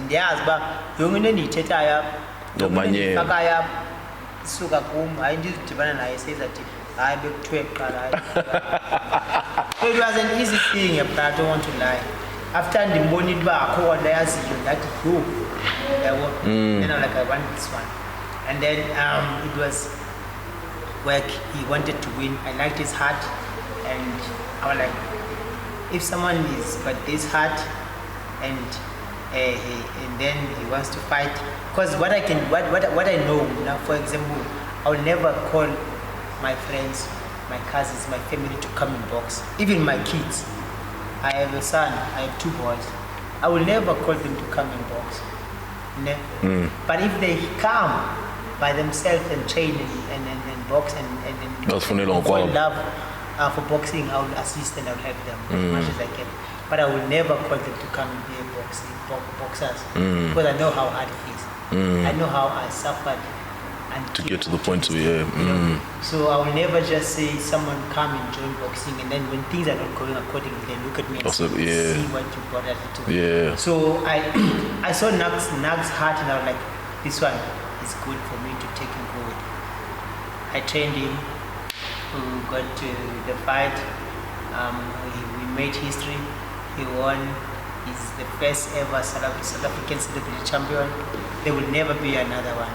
ndiyazi ba yonke nendiyithetha yapha. No manye. Faka yapha. Isuka kum, hayi ndizidibana naye says that hayi bekuthiwe kuqala hayi. So it was an easy thing, but I don't want to lie. After ndimbonile uba akho kwanda yaziyo ndathi go. Then I'm like, I want this one. And then it was work. He wanted to win. I liked his heart, and I was like, if someone is got this heart and then he wants to fight, because what I know now, for example, I will never call my friends, my cousins, my family to come and box. Even my kids. I have a son. I have 2 boys. I will never call them to come and box. But if they come by themselves and train and box and fall in love for boxing, I will assist and I will help them as much as I can. But I will never call them to come and be boxers because I know how hard it is. I know how I suffered. To get to the point where, yeah. You know? So I will never just say someone come and join boxing, and then when things are not going accordingly, they look at me and Also, see yeah. what you brought us to. Yeah. So I saw Naak's heart, and I was like, this one is good for me to take him forward. I trained him. We got to the fight. We made history. He won. He's the first ever South African celebrity champion. There will never be another one.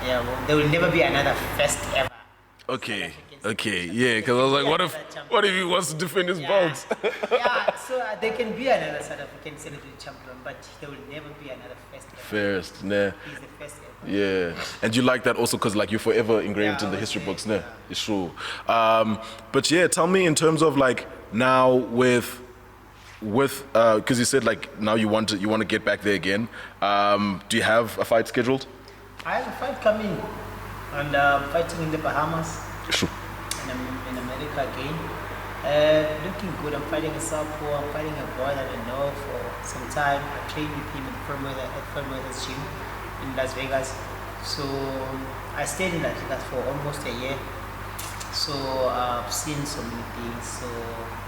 Yeah, well, there will never be another first ever. Okay, yeah, because I was like, what if he wants to defend his belt? Yeah, so there can be another South African celebrity champion, but there will never be another first ever. First, nah. He's the first ever. Yeah, and you like that also because like you're forever engraved in the history books, nah? It's true. But yeah, tell me in terms of like now with because you said like now you want to get back there again. Do you have a fight scheduled? I have a fight coming, and fighting in the Bahamas. Sure. And I'm in America again. Looking good. I'm fighting a southpaw. I'm fighting a boy that I know for some time. I trained with him at Firmweather's gym in Las Vegas. So I stayed in Las Vegas for almost a year. So I've seen so many things. So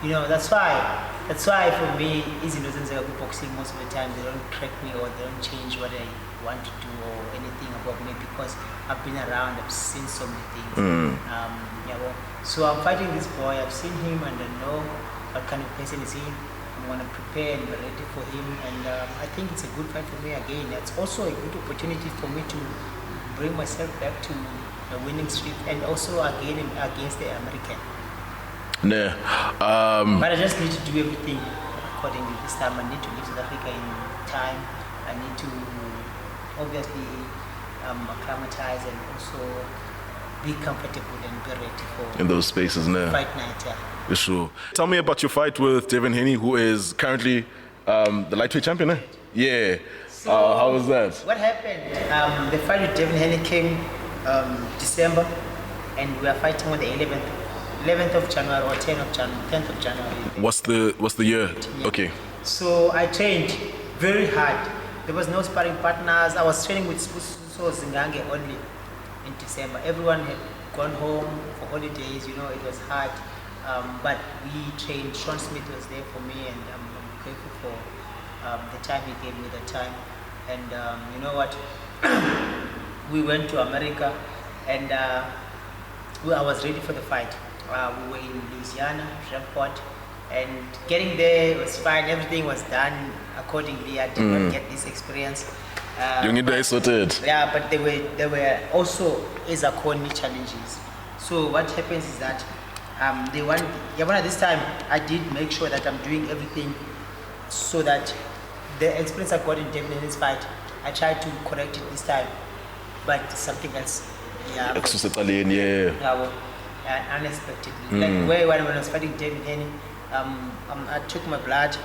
you know that's why for me, easy doesn't say boxing most of the time. They don't correct me or they don't change what I want to do or anything about me because I've been around. I've seen so many things. So I'm fighting this boy. I've seen him and I know what kind of person is he. I want to prepare and be ready for him. And I think it's a good fight for me again. It's also a good opportunity for me to bring myself back to a winning streak and also again against the American. Nah. But I just need to do everything accordingly this time. I need to leave South Africa in time. I need to obviously acclimatize and also be comfortable and be ready for in those spaces now. Fight night, yeah. It's true. Tell me about your fight with Devin Haney, who is currently the lightweight champion, eh? Yeah. So how was that? What happened? The fight with Devin Haney came December, and we are fighting on the 11th of January or 10th of January. What's the year? Yeah. Okay. So I trained very hard. There was no sparring partners. I was training with Zingange only in December. Everyone had gone home for holidays. You know, it was hard. But we trained. Sean Smith was there for me, and I'm grateful for the time he gave me the time. And you know what? We went to America, and I was ready for the fight. We were in Louisiana, Shreveport, and getting there was fine. Everything was done accordingly. I did not get this experience. You need to sorted. Yeah, but there were also Connie challenges. So what happens is that this time I did make sure that I'm doing everything so that the experience I got in Devin Haney's fight, I tried to correct it this time, but something else. Yeah. Unexpectedly. Like when I was fighting Devin Haney, I took my blood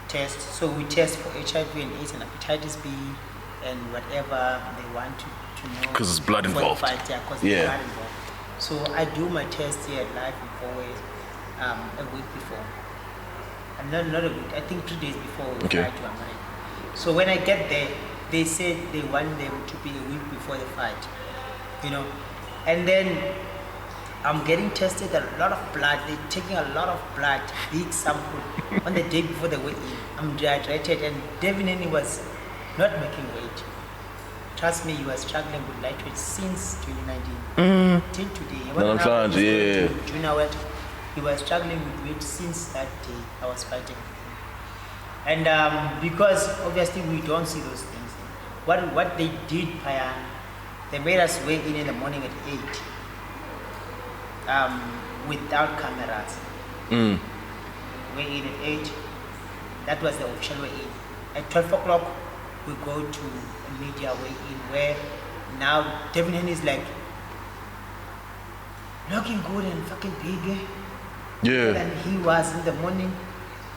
test. So we test for HIV and AIDS and hepatitis B and whatever they want to know. Because it's blood involved. Fight, yeah, because it's blood involved. So I do my test here live in 4 ways a week before. And not a week, I think 2 days before we fly to America. So when I get there, they said they want them to be a week before the fight. You know, and then I'm getting tested a lot of blood. They're taking a lot of blood, big sample on the day before the weigh-in. I'm dehydrated, and Devin Haney was not making weight. Trust me, he was struggling with lightweight since 2019 till today. Junior weight, he was struggling with weight since that day I was fighting. And because obviously we don't see those things. What they did, Paya, they made us weigh in the morning at 8 without cameras. Weigh in at 8. That was the official weigh-in. At 12 o'clock, we go to a media weigh-in where now Devin Haney is like looking good and fucking big. Yeah. Than he was in the morning.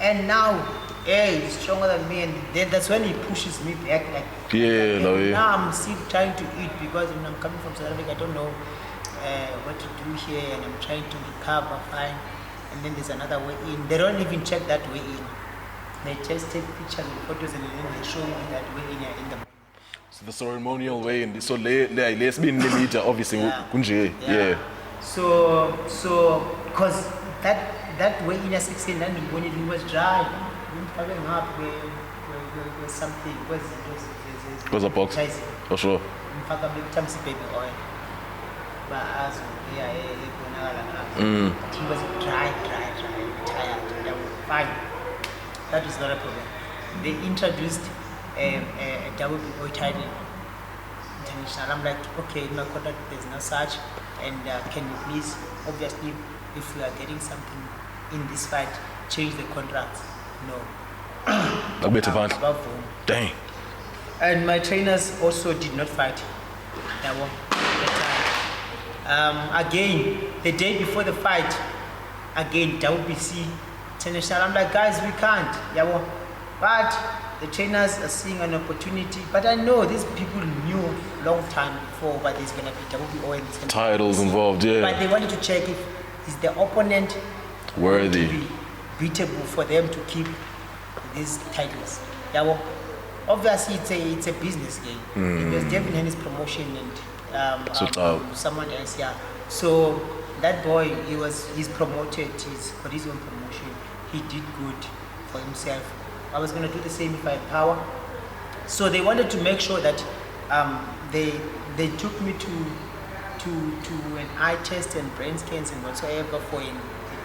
And now, he's stronger than me, and then that's when he pushes me back. Now I'm still trying to eat because when I'm coming from South Africa, I don't know what to do here, and I'm trying to recover fine. And then there's another way in. They don't even check that way in. They just take pictures and photos, and then they show me that way in the morning. the ceremonial way, and so let's be in the meter, obviously. Yeah. So, because that way in a 16, then when it was dry, following up with something was a box. For sure. Baby oil. But as he was dry, tired. Fine. That is not a problem. They introduced a double Boity international. I'm like, okay, in my contract there's no such, and can you please, obviously, if we are getting something in this fight, change the contract? No. A bit of dang. And my trainers also did not fight. Again, the day before the fight, again, WBC international. I'm like, guys, we can't. But the trainers are seeing an opportunity. But I know these people knew long time before, but there's gonna be WBO and titles involved, yeah. But they wanted to check if is the opponent worthy, to be beatable for them to keep these titles. Obviously it's a business game. There's Devin Haney's promotion and someone else, So that boy, he's promoted, he's got his own promotion. He did good for himself. I was gonna do the same if I had power. So they wanted to make sure that they took me to an eye test and brain scans and whatsoever for the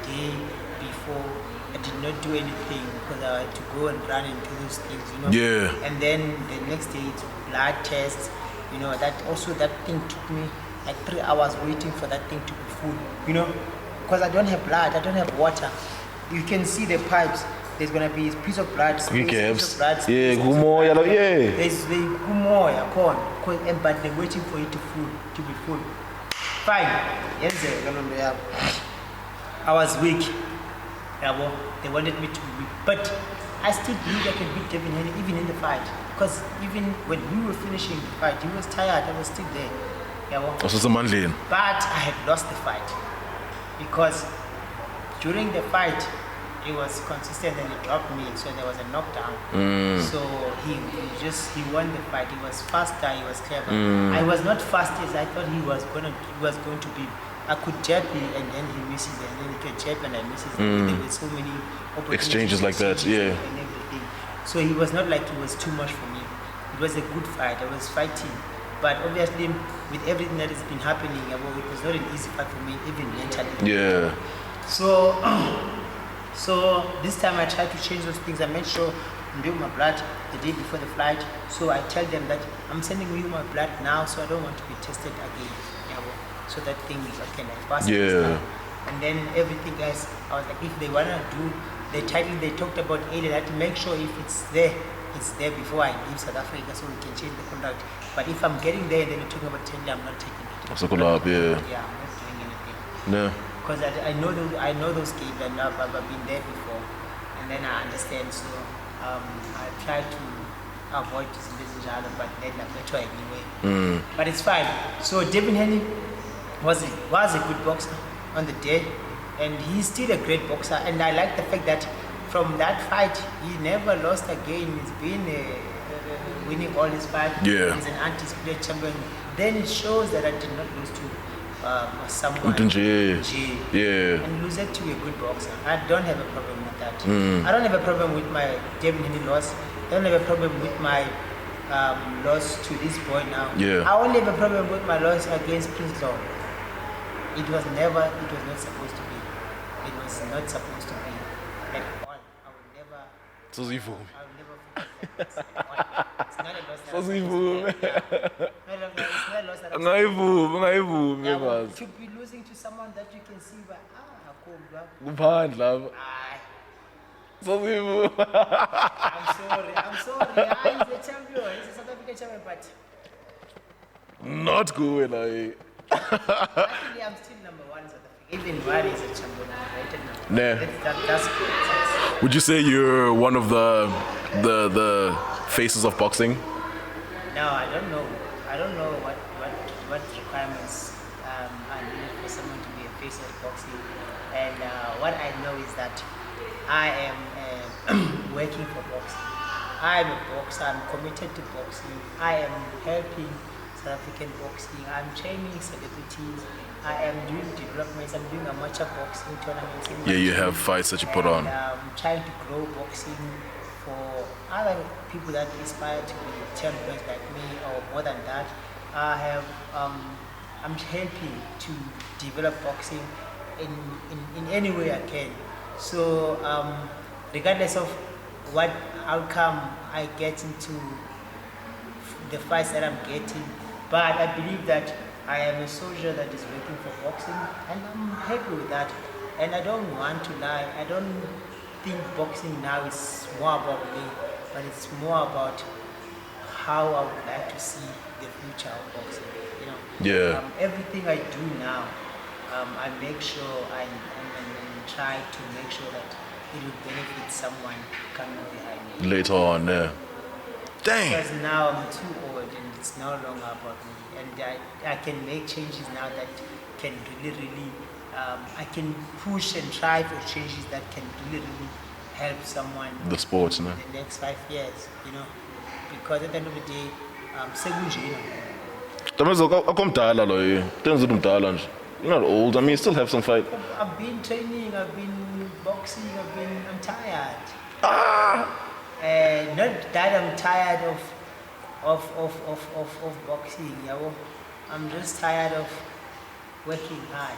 day before. I did not do anything because I had to go and run and do those things, Yeah. And then the next day it's blood tests, that thing took me like 3 hours waiting for that thing to be full, because I don't have blood, I don't have water. You can see the pipes. There's gonna be a piece of blood, space, piece of blood, space, yeah, gumoya, yeah. There's the gumoya, but they're waiting for it to be full. Fine. Yes, I was weak. They wanted me to be weak, but I still believe I can beat Devin Haney even in the fight. Because even when we were finishing the fight, he was tired. I was still there. But I had lost the fight because during the fight he was consistent and he dropped me, so there was a knockdown. So he won the fight. He was faster. He was clever. I was not fast as I thought he was going to be. I could jab him and then he misses, and then he can jab and I misses. There were so many exchanges like that, yeah. And everything. So he was not like it was too much for me. It was a good fight. I was fighting, but obviously with everything that has been happening, it was not an easy fight for me, even mentally. Yeah. So this time I tried to change those things. I made sure I'm doing my blood the day before the flight. So I tell them that I'm sending you my blood now, so I don't want to be tested again. So that thing can pass. Yeah. And then everything else, I was like, if they wanna do the title they talked about earlier, I had to make sure if it's there before I leave South Africa, so we can change the contract. But if I'm getting there, then you're talking about title, I'm not taking it. Yeah, I'm not doing anything. No. Because I know those games and I've been there before, and then I understand. So I try to avoid this business, but then I'm not trying anyway. But it's fine. So Devin Haney was a good boxer on the day, and he's still a great boxer. And I like the fact that from that fight, he never lost again. He's been winning all his fights. Yeah. He's an undisputed champion. Then it shows that I did not lose to someone. Yeah. And lose it to a good boxer. I don't have a problem with that. I don't have a problem with my Devin Haney loss. I don't have a problem with my loss to this boy now. Yeah. I only have a problem with my loss against Prince Law. It was not supposed to be. It was not supposed to be at all. I will never forget that. It's not a loss that to be losing to someone that you can see, but I'm sorry. He's a champion. He's a South African champion, but not good. Actually, I'm still number one in South Africa. Even while he's a champion, I'm rated number one. That's good. Would you say you're one of the faces of boxing? No, I don't know. I don't know what requirements are needed for someone to be a face of boxing. And what I know is that I am working for boxing. I'm a boxer. I'm committed to boxing. I am helping South African boxing. I'm training celebrities. I am doing developments. I'm doing amateur boxing tournaments. Yeah, you have fights that you put on. Trying to grow boxing for other people that aspire to be champions like me or more than that. I'm helping to develop boxing in any way I can. So regardless of what outcome I get into the fights that I'm getting, but I believe that I am a soldier that is working for boxing, and I'm happy with that. And I don't want to lie. I don't think boxing now is more about me, but it's more about how I would like to see the future of boxing. You know. Yeah. Everything I do now, I make sure I try to make sure that it will benefit someone coming behind me. Later on, yeah. Dang. Because now I'm too old and it's no longer about me. And I can make changes now that can really, I can push and try for changes that can really help someone. The sports, no? In the next 5 years, you know. Because at the end of the day, you're not old. I mean, you still have some fight. I've been training, I've been boxing, I'm tired. Not that I'm tired of boxing, you know. I'm just tired of working hard.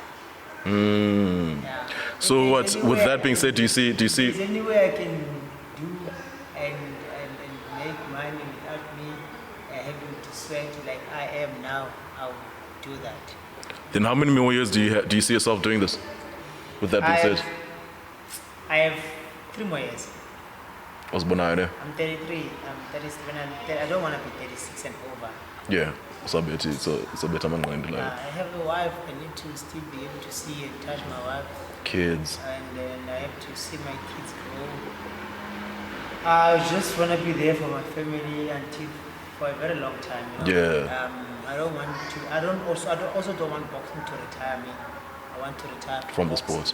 Yeah. So what? With that being said, do you see? There's any way I can do and make money without me having to sweat like I am now, I'll do that. Then how many more years do you see yourself doing this? With that being said, I have 3 more years. I'm 33. I'm 37. I don't want to be 36 and over. Yeah, it's a better man going to life. I have a wife. I need to still be able to see and touch my wife. Kids. And then I have to see my kids grow. I just want to be there for my family for a very long time. You know? Yeah. I also don't want boxing to retire me. I want to retire from the boxing. sport.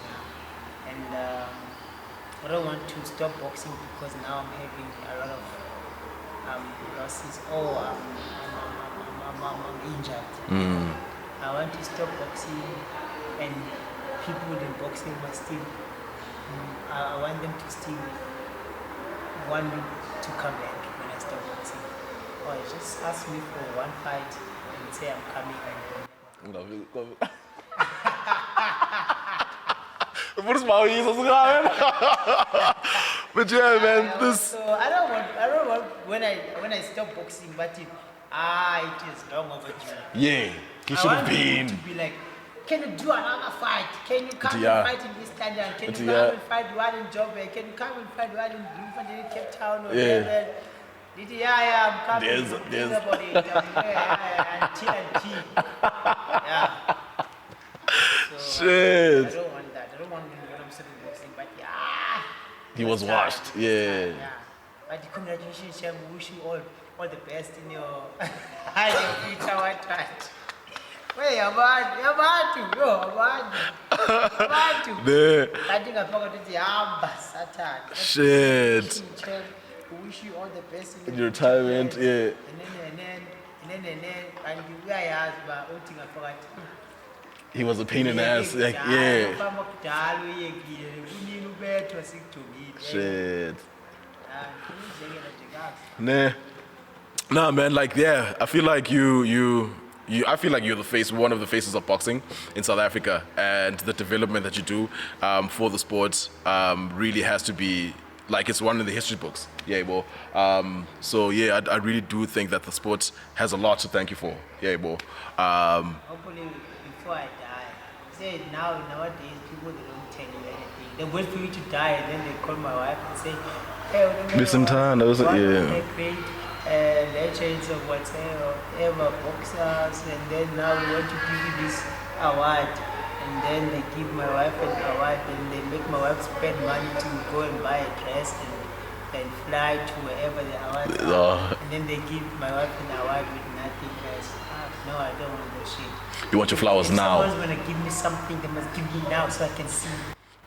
And I don't want to stop boxing because now I'm having a lot of losses. I'm injured. I want to stop boxing, and people in boxing must still. I want them to still want me to come back when I stop boxing. Or just ask me for one fight and say I'm coming and But yeah, man, this. So I don't want when I stop boxing, but it is long overdue. Yeah, he should have been. To be like, can you do another fight? Can you come and fight in East London? Can you come and fight one in Joburg? Can you come and fight one in Bloemfontein, Cape Town, or Durban? I'm coming. There's. About it. Until. Yeah. So, Shit. I don't want that. I don't want when I'm still boxing, but he was washed. Yeah. But congratulations, Shem. We wish you all the best in your future. What? Wait, about to. I think I forgot to Satan. Shit. We wish you all the best in your retirement, yeah. And then, you guys, but I forgot. He was a pain in the ass, like, yeah. Shit. Nah, man, like, yeah, I feel like I feel like you're one of the faces of boxing in South Africa, and the development that you do for the sport really has to be, like, it's one in the history books. Yeah, bro. So yeah, I really do think that the sport has a lot to thank you for. Yeah, bro. Hopefully, before I die, say nowadays people they don't tell you anything. They wait for you to die, and then they call my wife and say, "Hey, listen, time, yeah. Great legends of whatever boxers, and then now we want to give you this award." And then they give my wife an award, and they make my wife spend money to go and buy a dress and fly to wherever the awards are. And then they give my wife an award with nothing else. No, I don't want that shit. You want your flowers now? If someone's gonna give me something, they must give me now so I can see.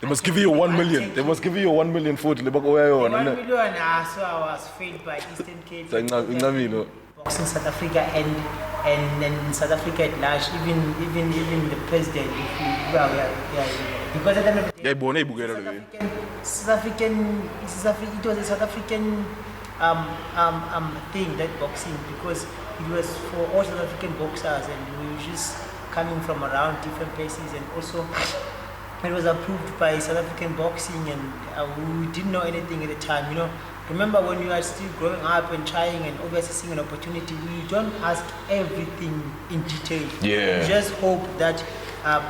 They must give you 1 million. They must give you 1 million for it. 1 million, so I was failed by Eastern Cape. Boxing South Africa and South Africa at large, even the president, because at the end of the day, it was a South African thing, that boxing, because it was for all South African boxers, and we were just coming from around different places, and also it was approved by South African boxing, and we didn't know anything at the time, you know. Remember when you are still growing up and trying and obviously seeing an opportunity, you don't ask everything in detail. Yeah. You just hope that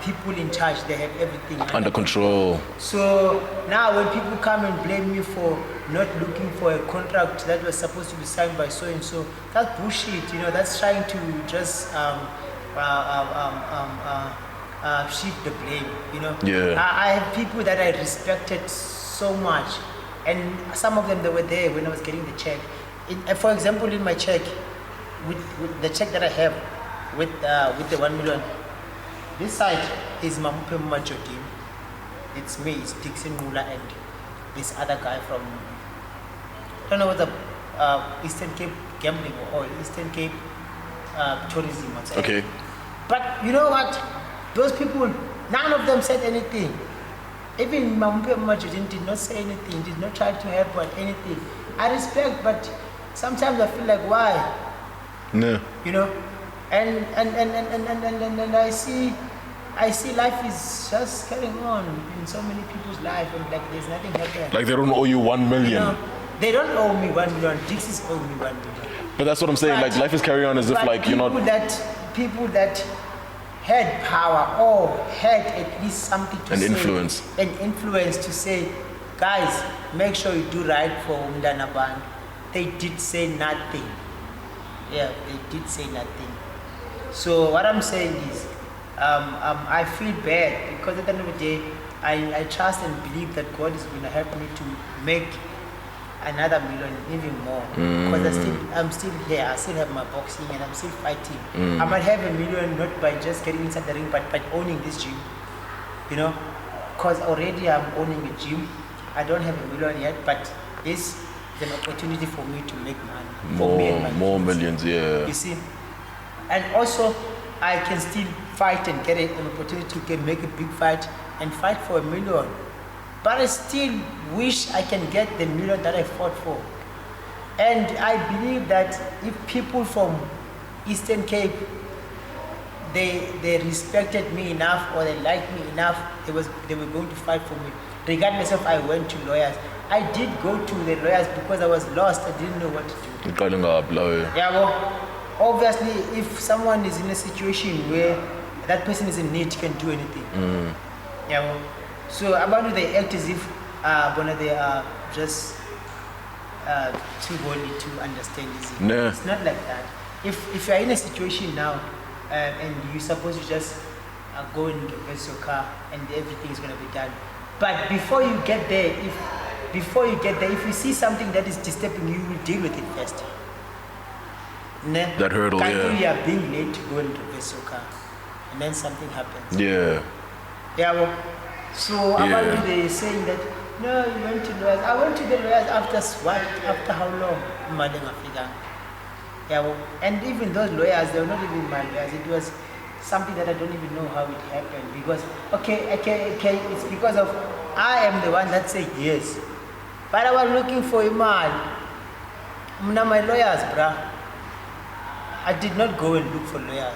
people in charge, they have everything under control. So now when people come and blame you for not looking for a contract that was supposed to be signed by so and so, that's bullshit. You know, that's trying to just shift the blame. You know. Yeah. I have people that I respected so much, and some of them, they were there when I was getting the check. For example, in my check, with the check that I have, with the 1 million, this side is Mamupe Majodin. It's me, it's Dixon Mula, and this other guy from, I don't know what the Eastern Cape Gambling or Eastern Cape Tourism. Okay. But you know what? Those people, none of them said anything. Even Mamupe Majodin did not say anything, did not try to help or anything. I respect, but sometimes I feel like, why? No. You know? And I see life is just carrying on in so many people's life, and like there's nothing happening. Like they don't owe you 1 million. You know, they don't owe me 1 million. Dixie's owe me 1 million. But that's what I'm saying. Like life is carrying on as if like you're not. People that had power or had at least something to say. An influence to say, guys, make sure you do right for Umdanaban. They did say nothing. Yeah, they did say nothing. So what I'm saying is, I feel bad because at the end of the day, I trust and believe that God is going to help me to make another million, even more. Because I'm still here, I still have my boxing and I'm still fighting. I might have a million not by just getting inside the ring, but by owning this gym. You know, because already I'm owning a gym. I don't have a million yet, but this is an opportunity for me to make money. For me and my more kids. Millions, yeah. You see? And also, I can still fight and get an opportunity to make a big fight and fight for $1 million. But I still wish I can get the $1 million that I fought for. And I believe that if people from Eastern Cape, they respected me enough or they liked me enough, they were going to fight for me. Regardless if I went to lawyers. I did go to the lawyers because I was lost, I didn't know what to do. Yeah, well, obviously, if someone is in a situation where that person is in need, can do anything. Yeah, well, so about they act as if they are just too holy to understand this. No. It's not like that. If you are in a situation now and you're supposed to just go and reverse your car and everything is going to be done, but before you get there, if you see something that is disturbing you, will deal with it first. That hurdle, yeah. You are being late to go and reverse your car, and then something happens. Yeah. Yeah, well, so about they saying that, no, you went to lawyers. I went to the lawyers after what? After how long? Madam Africa. Yeah, well, and even those lawyers, they were not even my lawyers. It was something that I don't even know how it happened. Because, okay, it's because of, I am the one that said yes. But I was looking for a man. Now my lawyers, bruh. I did not go and look for lawyers.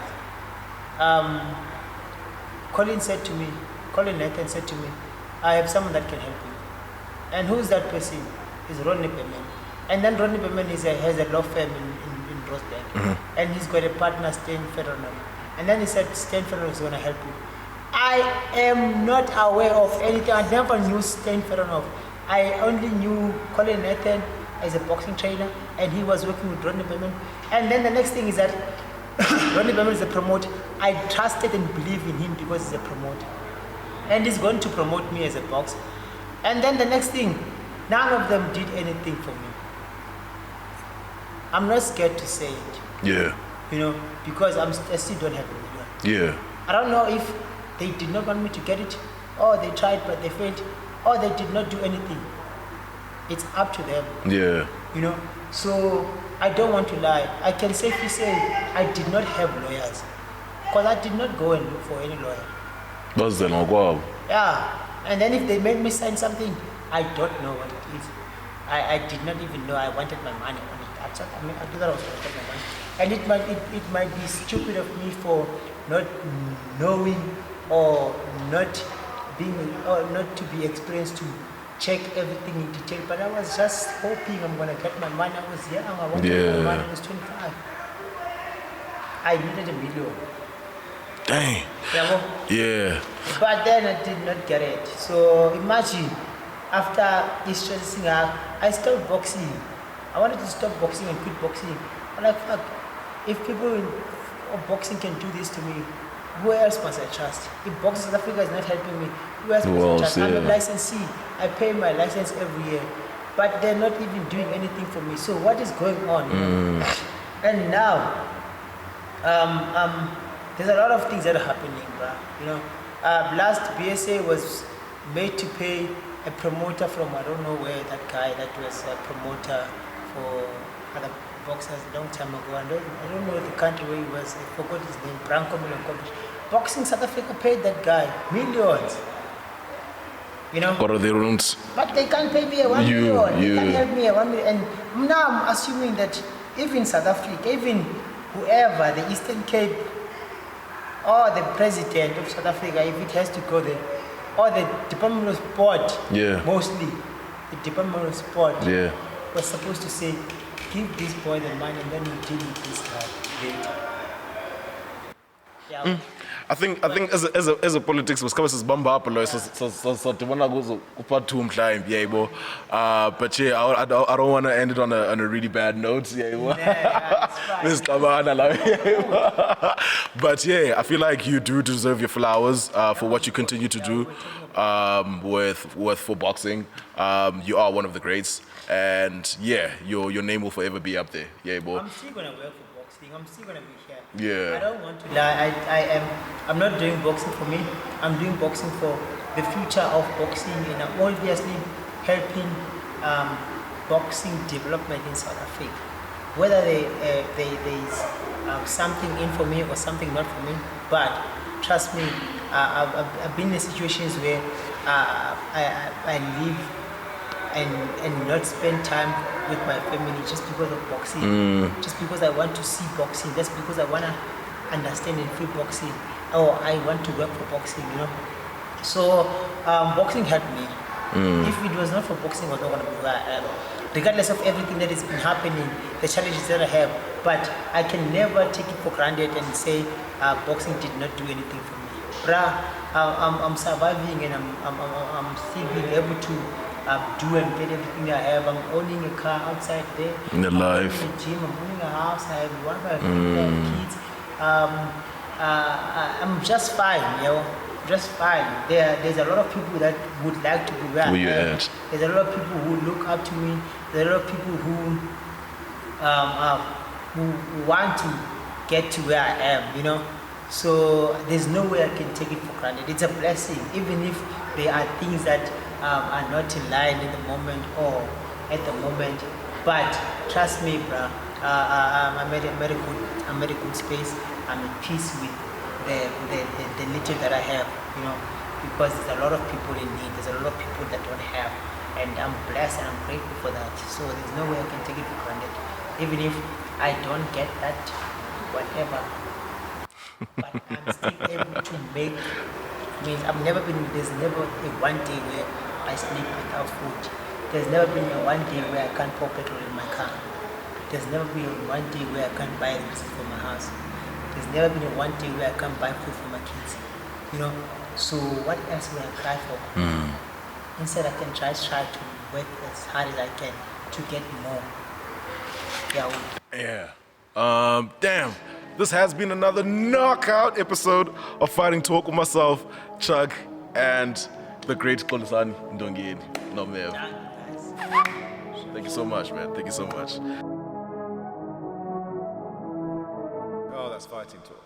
Colin Nathan said to me, I have someone that can help you. And who's that person? Is Ronnie Beman. And then Ronnie Beman has a law firm in Rosberg. And he's got a partner, Stan Ferrono. And then he said, Stan Ferrono is going to help you. I am not aware of anything. I never knew Stan Ferrono. I only knew Colin Nathan as a boxing trainer, and he was working with Ronnie Beman. And then the next thing is that Ronnie Beman is a promoter. I trusted and believe in him because he's a promoter. And he's going to promote me as a boxer. And then the next thing, none of them did anything for me. I'm not scared to say it. Yeah. You know, because I still don't have a million. Yeah. I don't know if they did not want me to get it, or they tried but they failed, or they did not do anything. It's up to them. Yeah. You know, so I don't want to lie. I can safely say I did not have lawyers, because I did not go and look for any lawyer. That's the long. Yeah, and then if they made me sign something, I don't know what it is. I did not even know I wanted my money on it. I thought I was going to get my money. And it might be stupid of me for not knowing or not to be experienced to check everything in detail. But I was just hoping I'm going to get my money. I was young, I wanted my money, I was 25. I needed $1 million. Dang. Yeah. But then I did not get it. So imagine, after this stressing out, I stopped boxing. I wanted to stop boxing and quit boxing. I'm like, fuck, if people of boxing can do this to me, who else must I trust? If Boxing South Africa is not helping me, who else must I trust? I'm a licensee. I pay my license every year. But they're not even doing anything for me. So what is going on? And now, there's a lot of things that are happening, bro. You know, last BSA was made to pay a promoter from I don't know where, that guy that was a promoter for other boxers a long time ago. I don't know the country where he was. I forgot his name. Branko Milokovic. Boxing South Africa paid that guy millions. You know. What are the rules? But they can't pay me a 1 million. They can't help me a 1 million. And now I'm assuming that even South Africa, even whoever, the Eastern Cape, or the president of South Africa, if it has to go there, or the Department of Sport, mostly, the Department of Sport was supposed to say, give this boy the money and then you deal with this guy later. Yeah. I think as a politics was coming bamba up a lot so tibona kuzo kuphathu mhlawumbi yebo but yeah I don't want to end it on a really bad note yebo this but yeah I feel like you do deserve your flowers for what you continue to do for boxing. You are one of the greats and yeah your name will forever be up there yebo. I'm still gonna work for boxing. I'm still gonna be here. Yeah. I don't want to lie. I'm not doing boxing for me. I'm doing boxing for the future of boxing, and I'm obviously helping boxing development in South Africa. Whether there's something in for me or something not for me, but trust me, I've been in situations where I live and not spend time with my family just because of boxing, just because I want to see boxing, just because I want to understand and feel boxing, or I want to work for boxing, you know. So boxing helped me. If it was not for boxing, I was not going to be where I am. Regardless of everything that has been happening, the challenges that I have, but I can never take it for granted and say boxing did not do anything for me. Bruh, I'm surviving and I'm still being able to do and get everything I have. I'm owning a car outside there. In the life. I'm owning a gym, I'm owning a house, I have one of my kids. I'm just fine, you know. Just fine. There's a lot of people that would like to be where I am. There's a lot of people who look up to me. There's a lot of people who want to get to where I am, you know. So there's no way I can take it for granted. It's a blessing, even if there are things that are not in line at the moment or at the moment. But trust me, bro. I'm at a good space. I'm at peace with the little that I have, you know, because there's a lot of people in need. There's a lot of people that don't have, and I'm blessed and I'm grateful for that. So there's no way I can take it for granted, even if I don't get that, whatever. But I'm still able to make. I mean, there's never a one day where I sleep without food. There's never been a one day where I can't pour petrol in my car. There's never been a one day where I can't buy everything for my house. There's never been a one day where I can't buy food for my kids. You know, so what else will I cry for? Instead, I can try to work as hard as I can to get more. Yeah. Damn. This has been another knockout episode of Fighting Talk with myself, Tshuck, and the great Xolisani Ndongeni, Nomeva. Thank you so much, man. Thank you so much. Oh, that's Fighting Talk.